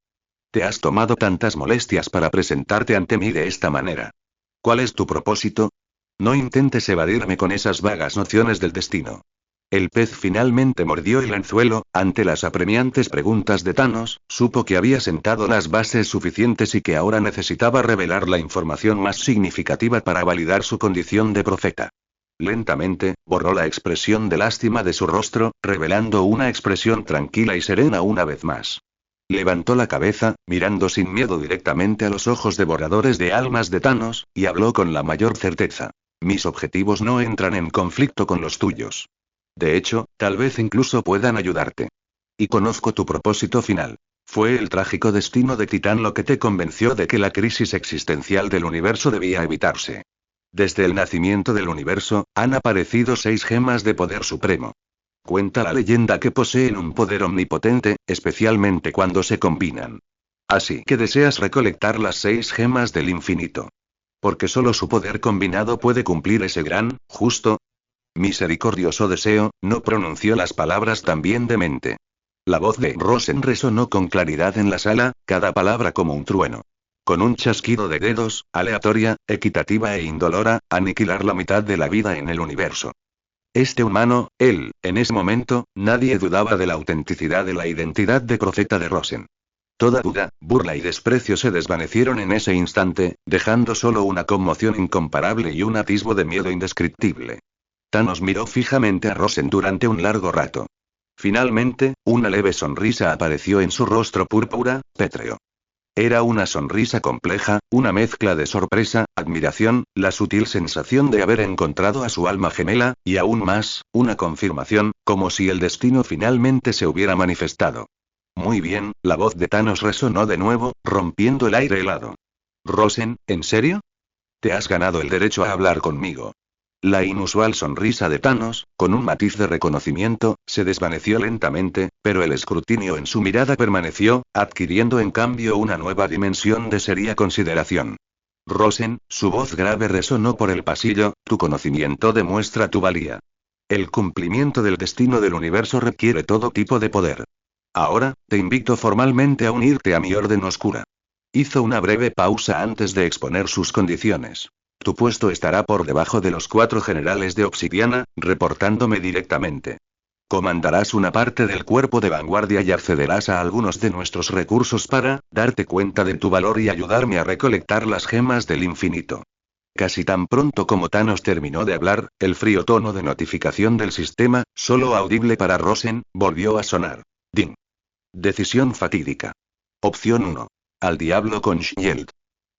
Te has tomado tantas molestias para presentarte ante mí de esta manera. ¿Cuál es tu propósito? No intentes evadirme con esas vagas nociones del destino. El pez finalmente mordió el anzuelo, ante las apremiantes preguntas de Thanos, supo que había sentado las bases suficientes y que ahora necesitaba revelar la información más significativa para validar su condición de profeta. Lentamente, borró la expresión de lástima de su rostro, revelando una expresión tranquila y serena una vez más. Levantó la cabeza, mirando sin miedo directamente a los ojos devoradores de almas de Thanos, y habló con la mayor certeza. Mis objetivos no entran en conflicto con los tuyos. De hecho, tal vez incluso puedan ayudarte. Y conozco tu propósito final. Fue el trágico destino de Titán lo que te convenció de que la crisis existencial del universo debía evitarse. Desde el nacimiento del universo, han aparecido 6 gemas de poder supremo. Cuenta la leyenda que poseen un poder omnipotente, especialmente cuando se combinan. Así que deseas recolectar las 6 gemas del infinito. Porque solo su poder combinado puede cumplir ese gran, justo, misericordioso deseo, no pronunció las palabras también de mente. La voz de Rosen resonó con claridad en la sala, cada palabra como un trueno. Con un chasquido de dedos, aleatoria, equitativa e indolora, aniquilar la mitad de la vida en el universo. Este humano, él, en ese momento, nadie dudaba de la autenticidad de la identidad de profeta de Rosen. Toda duda, burla y desprecio se desvanecieron en ese instante, dejando solo una conmoción incomparable y un atisbo de miedo indescriptible. Thanos miró fijamente a Rosen durante un largo rato. Finalmente, una leve sonrisa apareció en su rostro púrpura, pétreo. Era una sonrisa compleja, una mezcla de sorpresa, admiración, la sutil sensación de haber encontrado a su alma gemela, y aún más, una confirmación, como si el destino finalmente se hubiera manifestado. Muy bien, la voz de Thanos resonó de nuevo, rompiendo el aire helado. Rosen, ¿en serio? Te has ganado el derecho a hablar conmigo. La inusual sonrisa de Thanos, con un matiz de reconocimiento, se desvaneció lentamente, pero el escrutinio en su mirada permaneció, adquiriendo en cambio una nueva dimensión de seria consideración. Rosen, su voz grave resonó por el pasillo, tu conocimiento demuestra tu valía. El cumplimiento del destino del universo requiere todo tipo de poder. Ahora, te invito formalmente a unirte a mi orden oscura. Hizo una breve pausa antes de exponer sus condiciones. Tu puesto estará por debajo de los 4 generales de obsidiana, reportándome directamente. Comandarás una parte del cuerpo de vanguardia y accederás a algunos de nuestros recursos para darte cuenta de tu valor y ayudarme a recolectar las gemas del infinito. Casi tan pronto como Thanos terminó de hablar, el frío tono de notificación del sistema, solo audible para Rosen, volvió a sonar. Ding. Decisión fatídica. Opción 1. Al diablo con Shield.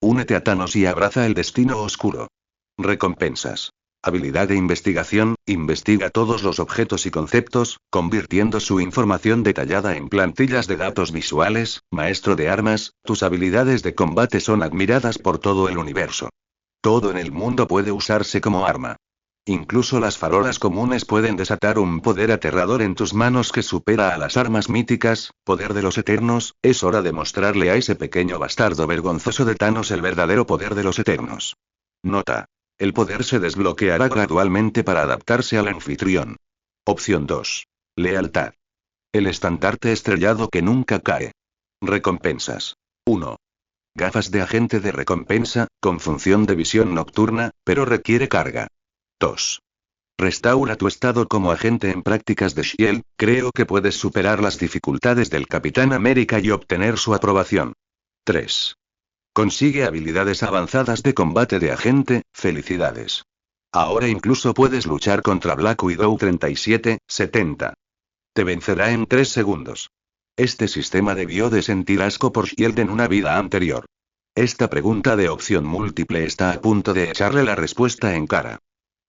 Únete a Thanos y abraza el destino oscuro. Recompensas. Habilidad de investigación, investiga todos los objetos y conceptos, convirtiendo su información detallada en plantillas de datos visuales. Maestro de armas, tus habilidades de combate son admiradas por todo el universo. Todo en el mundo puede usarse como arma. Incluso las farolas comunes pueden desatar un poder aterrador en tus manos que supera a las armas míticas. Poder de los Eternos, es hora de mostrarle a ese pequeño bastardo vergonzoso de Thanos el verdadero poder de los Eternos. Nota. El poder se desbloqueará gradualmente para adaptarse al anfitrión. Opción 2. Lealtad. El estandarte estrellado que nunca cae. Recompensas. 1. Gafas de agente de recompensa, con función de visión nocturna, pero requiere carga. 2. Restaura tu estado como agente en prácticas de Shield, creo que puedes superar las dificultades del Capitán América y obtener su aprobación. 3. Consigue habilidades avanzadas de combate de agente, felicidades. Ahora incluso puedes luchar contra Black Widow 37-70. Te vencerá en 3 segundos. Este sistema debió de sentir asco por Shield en una vida anterior. Esta pregunta de opción múltiple está a punto de echarle la respuesta en cara.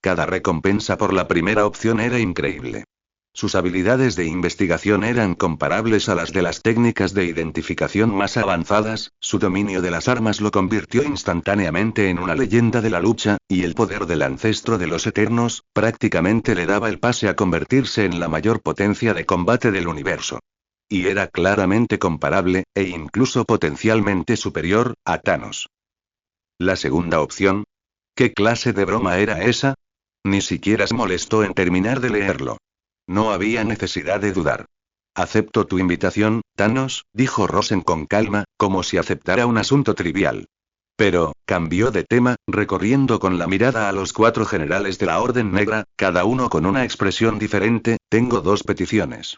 Cada recompensa por la primera opción era increíble. Sus habilidades de investigación eran comparables a las de las técnicas de identificación más avanzadas, su dominio de las armas lo convirtió instantáneamente en una leyenda de la lucha, y el poder del ancestro de los Eternos, prácticamente le daba el pase a convertirse en la mayor potencia de combate del universo. Y era claramente comparable, e incluso potencialmente superior, a Thanos. La segunda opción. ¿Qué clase de broma era esa? Ni siquiera se molestó en terminar de leerlo. No había necesidad de dudar. Acepto tu invitación, Thanos, dijo Rosen con calma, como si aceptara un asunto trivial. Pero, cambió de tema, recorriendo con la mirada a los 4 generales de la Orden Negra, cada uno con una expresión diferente. Tengo 2 peticiones.